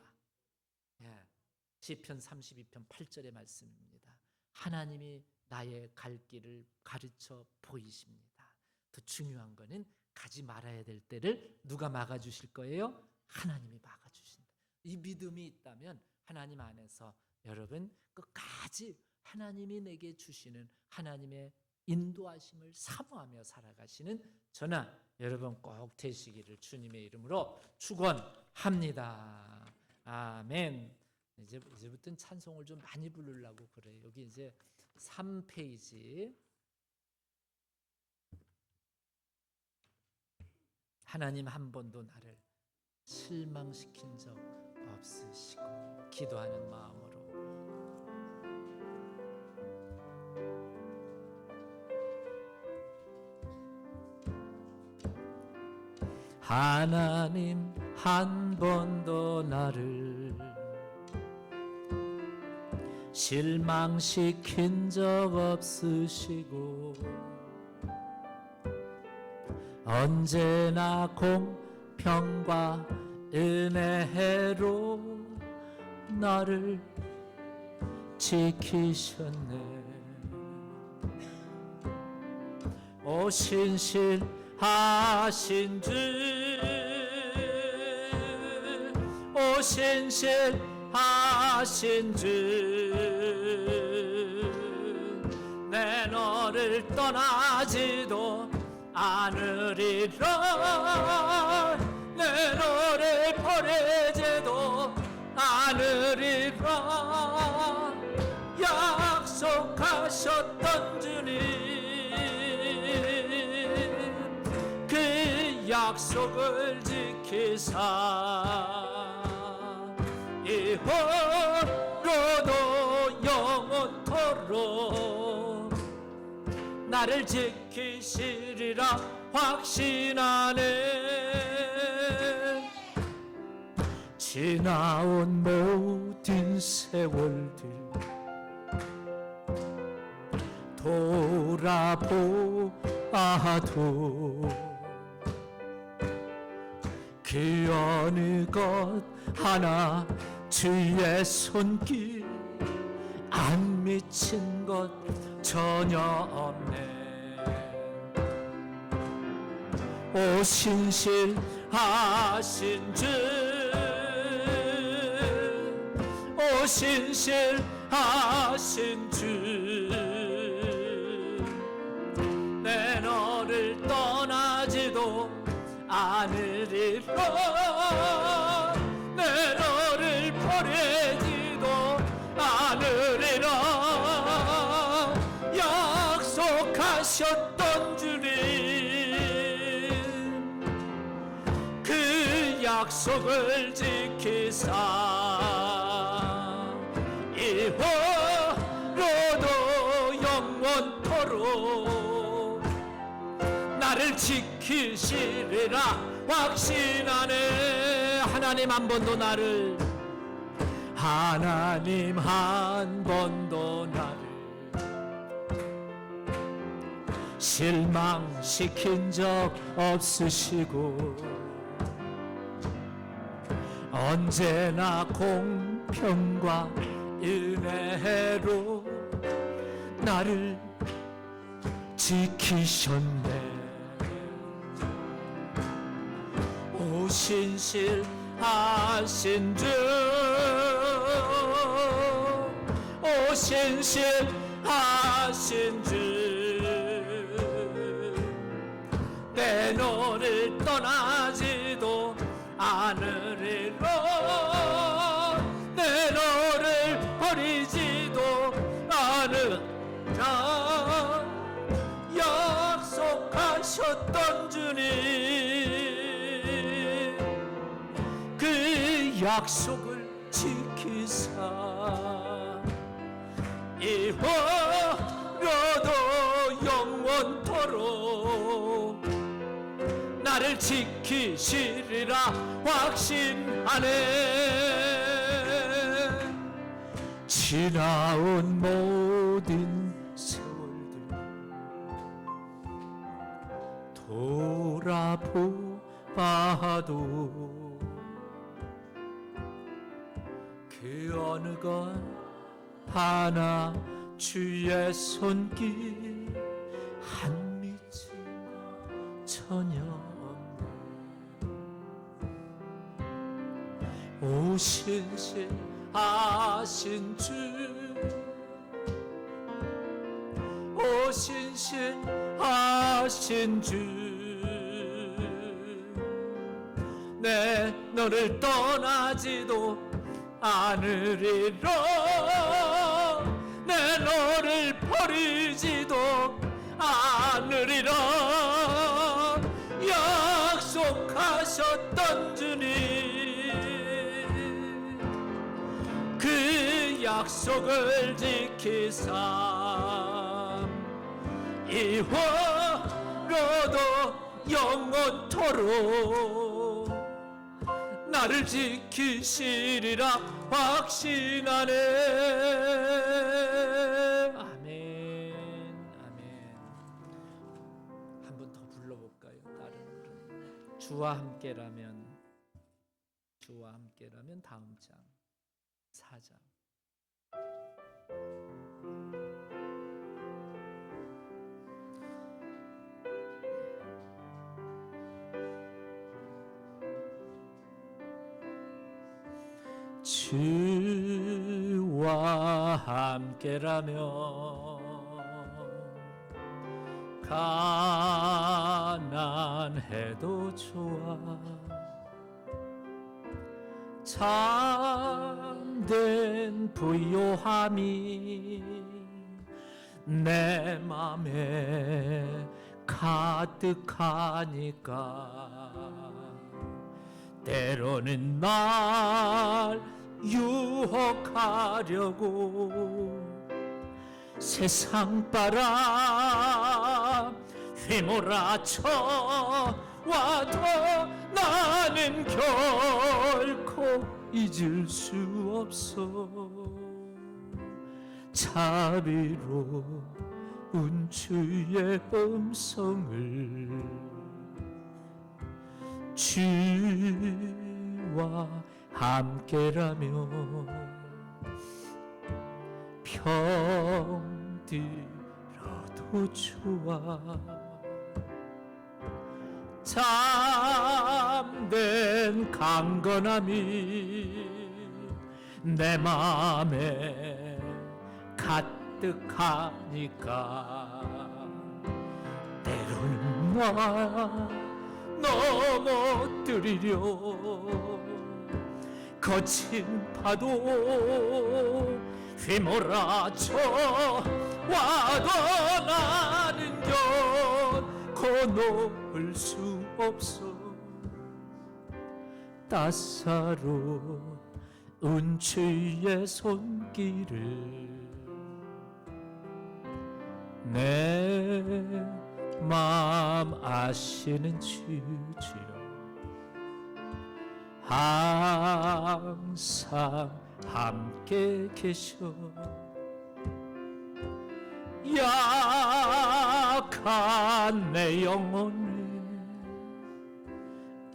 Speaker 2: 시편 32편 8절의 말씀입니다. 하나님이 나의 갈 길을 가르쳐 보이십니다. 더 중요한 거는 가지 말아야 될 때를 누가 막아주실 거예요? 하나님이 막아주신다. 이 믿음이 있다면 하나님 안에서 여러분 끝까지 하나님이 내게 주시는 하나님의 인도하심을 사모하며 살아가시는 저나 여러분 꼭 되시기를 주님의 이름으로 축원합니다. 아멘. 이제부터는 찬송을 좀 많이 부르려고 그래요. 여기 이제 3페이지. 하나님 한 번도 나를 실망시킨 적 없으시고, 기도하는 마음으로 하나님 한 번도 나를 실망시킨 적 없으시고, 언제나 공평과 은혜로 나를 지키셨네. 오 신실하신 주, 오 신실하신 주, 내 너를 떠나지도 않으리라, 내 너를 버리지도 않으리라. 약속하셨던 주님, 그 약속을 지키사 이후로도 영원토록 나를 지키시리라 확신하네. 지나온 모든 세월들 돌아보아도 그 어느 것 하나 주의 손길 안 미친 것 전혀 없네. 오 신실하신 주, 오 신실하신 주, 내 너를 떠나지도 않으리라, 내 너를 버리지도 않으리라. 약속하셨던 주님, 그 약속을 지키사 이후로도 영원토록 나를 지키시리라 확신하네. 하나님 한 번도 나를, 하나님 한 번도 나를 실망시킨 적 없으시고, 언제나 공평과 은혜로 나를 지키셨네. 오 신실하신 주, 오 신실하신 주, 내 너를 떠나지도 않으리라, 내 너를 버리지도 않으라. 약속을 지키사 이후로도 영원토록 나를 지키시리라 확신하네. 지나온 모든 세월들 돌아보아도 그 어느 것 하나 주의 손길 한 미친 전혀 오신신하신 주 오신신하신 주 내 너를 떠나지도 않으리라 내 너를 버리지도 않으리라 약속하셨던 주님 그 약속을 지키사 이후로도 영원토록 나를 지키시리라 확신하네. 아멘. 아멘. 한 번 더 불러볼까요? 다른 노래. 주와 함께라면 다음 장 4장. 주와 함께라면 가난해도 좋아 참된 부요함이 내 맘에 가득하니까 때로는 날 유혹하려고 세상 바람 휘몰아쳐 와도 나는 결코 잊을 수 없어 자비로운 주의 음성을 주와 함께라면 병들어도 좋아 참된 강건함이 내 맘에 가득하니까 때로는 나 넘어뜨리려 거친 파도 휘몰아쳐 와도 나는 결코 놓을 수 없어 따사로운 주의 손길을 내 마음 아시는 주지요 항상 함께 계셔 약한 내 영혼에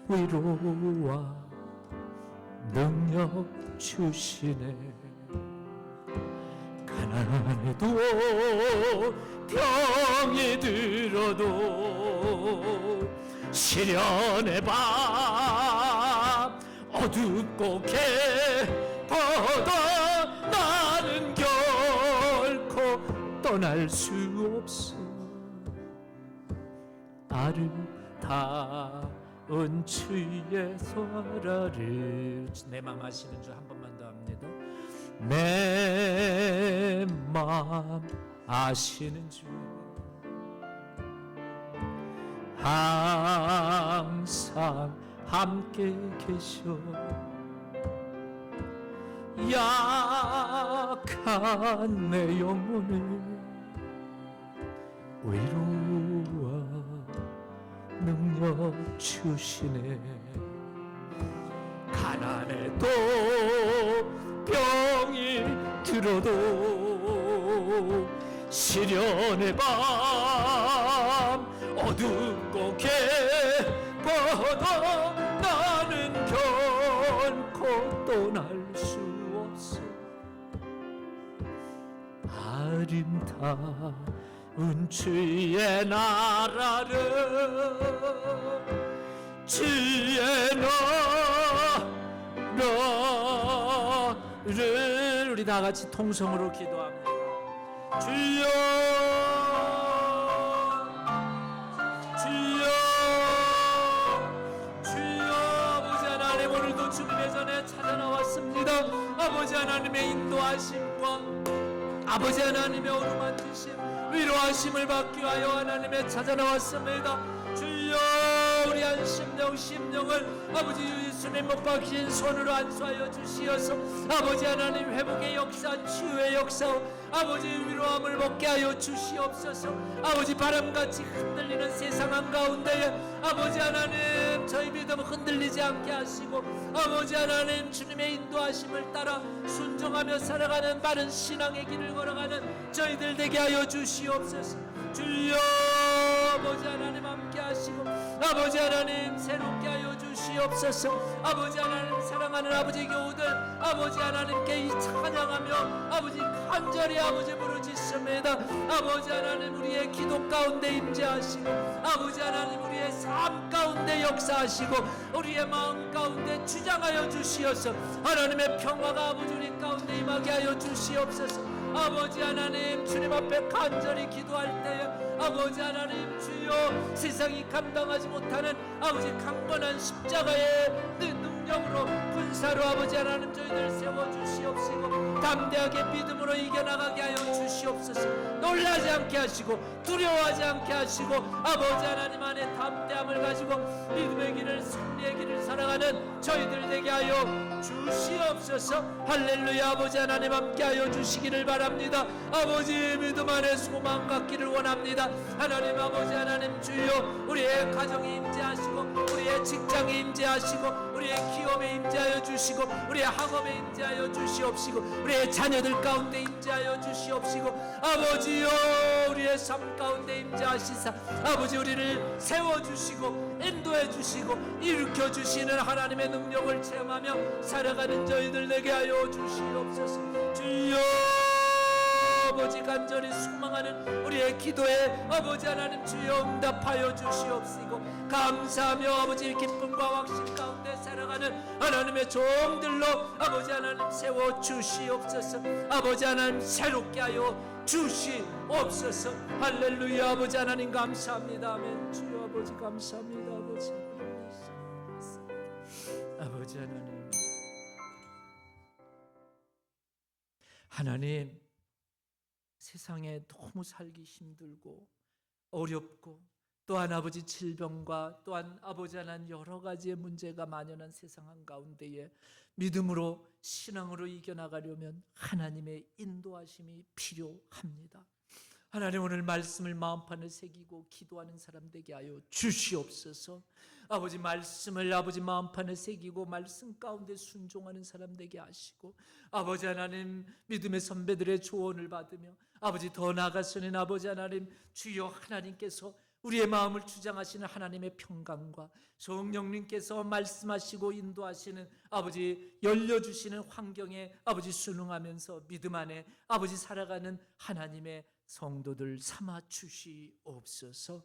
Speaker 2: 위로와 능력 주시네 가난해도 병이 들어도 시련의 밤 어둡고 깊어도 나는 결코 떠날 수 없어 아름다운 주의 소라를 내 맘 아시는 주 한 번만 더 합니다 내 맘 아시는 주 항상 함께 계셔 약한 내 영혼을 위로와 능력 주시네. 가난해도 병이 들어도 시련의 밤 어둡고 깊어도 나는 결코 떠날 수 없어. 아름다운 주의 나라를 주의 나라를 우리 다 같이 통성으로 기도합니다. 주여 주여 주여. 아버지 하나님, 오늘도 주님의 전에 찾아 나왔습니다. 아버지 하나님의 인도하심과 아버지 하나님의 어루만지심, 위로하심을 받기 위하여 하나님의 찾아 나왔습니다. 주여, 우리 안심령 심령을 아버지 예수님 못 박힌 손으로 안수하여 주시어서 아버지 하나님 회복의 역사, 치유의 역사, 아버지 위로함을 먹게 하여 주시옵소서. 아버지 바람같이 흔들리는 세상 한가운데에 아버지 하나님 저희 믿음 흔들리지 않게 하시고 아버지 하나님 주님의 인도하심을 따라 순종하며 살아가는 바른 신앙의 길을 걸어가는 저희들 되게 하여 주시옵소서. 주여, 아버지 하나님 함께 하시고 아버지 하나님 새롭게 하여 주시옵소서. 아버지 하나님 사랑하는 아버지 교우들 아버지 하나님께 이 찬양하며 아버지 간절히 아버지 부르짖습니다. 아버지 하나님 우리의 기도 가운데 임재하시고 아버지 하나님 우리의 삶 가운데 역사하시고 우리의 마음 가운데 주장하여 주시어서 하나님의 평화가 아버지 우리 가운데 임하게 하여 주시옵소서. 아버지 하나님 주님 앞에 간절히 기도할 때에 아버지 하나님 주여 세상이 감당하지 못하는 아버지 강건한 십자가의 능력으로 군사로 아버지 하나님 저희들 세워주시옵시고 담대하게 믿음으로 이겨나가게 하여 주시옵소서. 놀라지 않게 하시고 두려워하지 않게 하시고 아버지 하나님 안에 담대함을 가지고 믿음의 길을 승리의 길을 살아가는 저희들 되게 하여 주시옵소서. 할렐루야. 아버지 하나님 함께 하여 주시기를 바랍니다. 아버지 믿음 안에 소망 갖기를 원합니다. 하나님 아버지 하나님 주여 우리의 가정에 임재하시고 우리의 직장에 임재하시고 우리의 기업에 임재하여 주시고 우리의 학업에 임재하여 주시옵시고 우리의 자녀들 가운데 임재하여 주시옵시고 아버지여 우리의 삶 가운데 임재하시사 아버지 우리를 세워주시고 인도해 주시고 일으켜 주시는 하나님의 능력을 체험하며 살아가는 저희들 되게 하여 주시옵소서. 주여 아버지 간절히 소망하는 우리의 기도에 아버지 하나님 주여 응답하여 주시옵시고 감사하며 아버지 기쁨과 확신 가운데 살아가는 하나님의 종들로 아버지 하나님 세워 주시옵소서. 아버지 하나님 새롭게 하여 주시옵소서. 할렐루야. 아버지 하나님 감사합니다. 아멘. 주여 아버지 감사합니다. 아버지 하나님 하나님 세상에 너무 살기 힘들고 어렵고 또한 아버지 질병과 또한 아버지 하나님 여러 가지의 문제가 만연한 세상 한가운데에 믿음으로 신앙으로 이겨나가려면 하나님의 인도하심이 필요합니다. 하나님 오늘 말씀을 마음판에 새기고 기도하는 사람 되게 하여 주시옵소서. 아버지 말씀을 아버지 마음판에 새기고 말씀 가운데 순종하는 사람 되게 하시고 아버지 하나님 믿음의 선배들의 조언을 받으며 아버지 더 나아가서는 아버지 하나님 주여 하나님께서 우리의 마음을 주장하시는 하나님의 평강과 성령님께서 말씀하시고 인도하시는 아버지 열려주시는 환경에 아버지 순응하면서 믿음 안에 아버지 살아가는 하나님의 성도들 삼아 주시옵소서.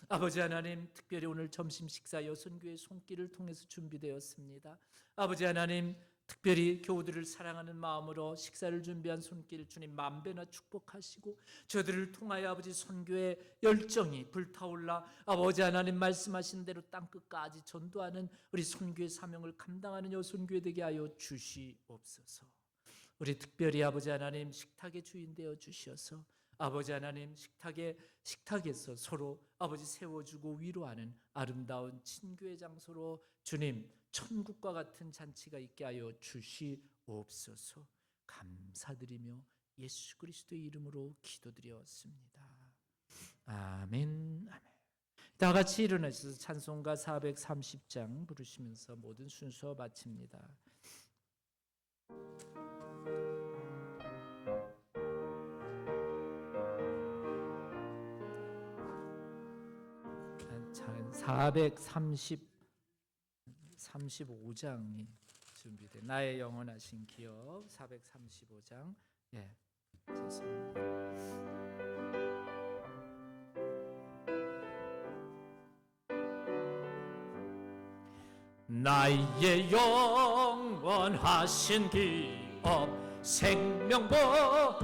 Speaker 2: 아버지 하나님 특별히 오늘 점심 식사 여선교회 손길을 통해서 준비되었습니다. 아버지 하나님 특별히 교우들을 사랑하는 마음으로 식사를 준비한 손길 주님 만배나 축복하시고 저들을 통하여 아버지 선교의 열정이 불타올라 아버지 하나님 말씀하신 대로 땅끝까지 전도하는 우리 선교의 사명을 감당하는 여선교회 되게 하여 주시옵소서. 우리 특별히 아버지 하나님 식탁의 주인 되어 주셔서 아버지 하나님 식탁에서 서로 아버지 세워주고 위로하는 아름다운 친교의 장소로 주님 천국과 같은 잔치가 있게 하여 주시옵소서. 감사드리며 예수 그리스도의 이름으로 기도드렸습니다. 아멘. 아멘. 다 같이 일어나셔서 찬송가 430장 부르시면서 모든 순서 마칩니다. 자, 435장이 준비돼. 나의 영원하신 기억 435장. 예, 좋습니다. 나의 영원하신 기업 생명보다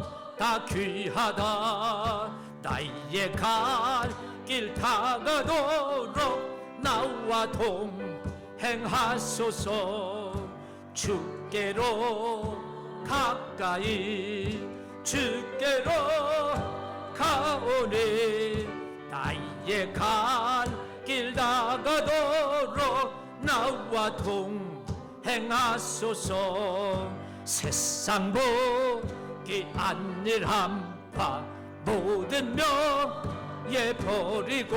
Speaker 2: 귀하다. 나의 갈 길 다가도록 나와 동행하소서. 주께로 가까이 주께로 가오니 나의 갈 길 다가도록 나와 동행하소서. 세상 보기 안일한 바 모든 명예 버리고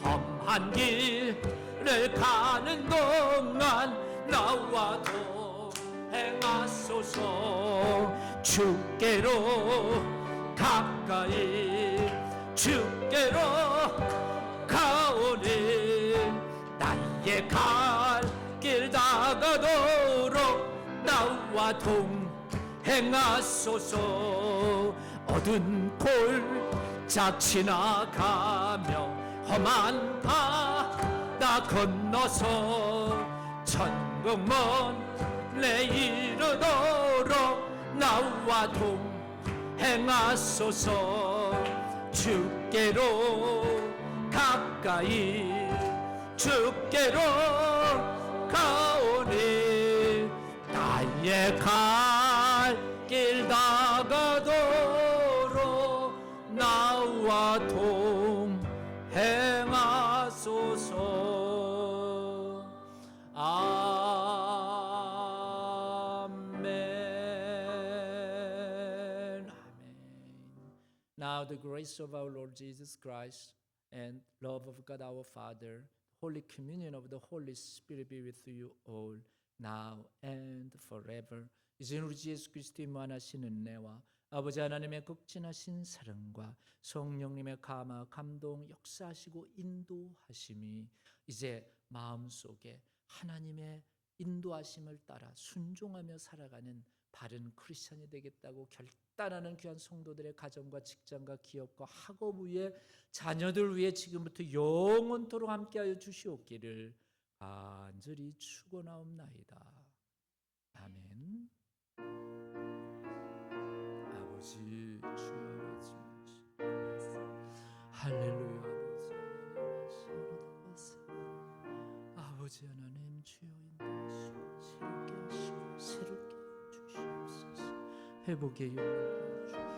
Speaker 2: 험한 길을 가는 동안 나와 동행하소서. 주께로 가까이 주께로 가오니 나의 갈 길 다가도록 나와 동행하소서. 어두운 골짝 지나가며 험한 바다 건너서 천국 먼데 이르도록 나와 동행하소서. 주께로 가까이 주께로 가오니 나의 갈 길 다가도록 나와 동행하소서. 아멘. 아멘. Now the grace of our Lord Jesus Christ and love of God our Father, Holy communion of the Holy Spirit be with you all, now and forever. 이제 우리 주 예수 그리스도의 무한하신 은혜와 아버지 하나님의 극진하신 사랑과 성령님의 감화 감동 역사하시고 인도하심이 이제 마음속에 하나님의 인도하심을 따라 순종하며 살아가는 바른 크리스천이 되겠다고 결단하는 귀한 성도들의 가정과 직장과 기업과 학업 위에 자녀들 위해 지금부터 영원토록 함께하여 주시옵기를 간절히 축원하옵나이다. 아멘. 아버지 주여 할렐루야. 아버지 하나님 주여 인도하시고 새롭게 하시고 새롭게 주시옵소서. 회복의 영을 주시옵소서.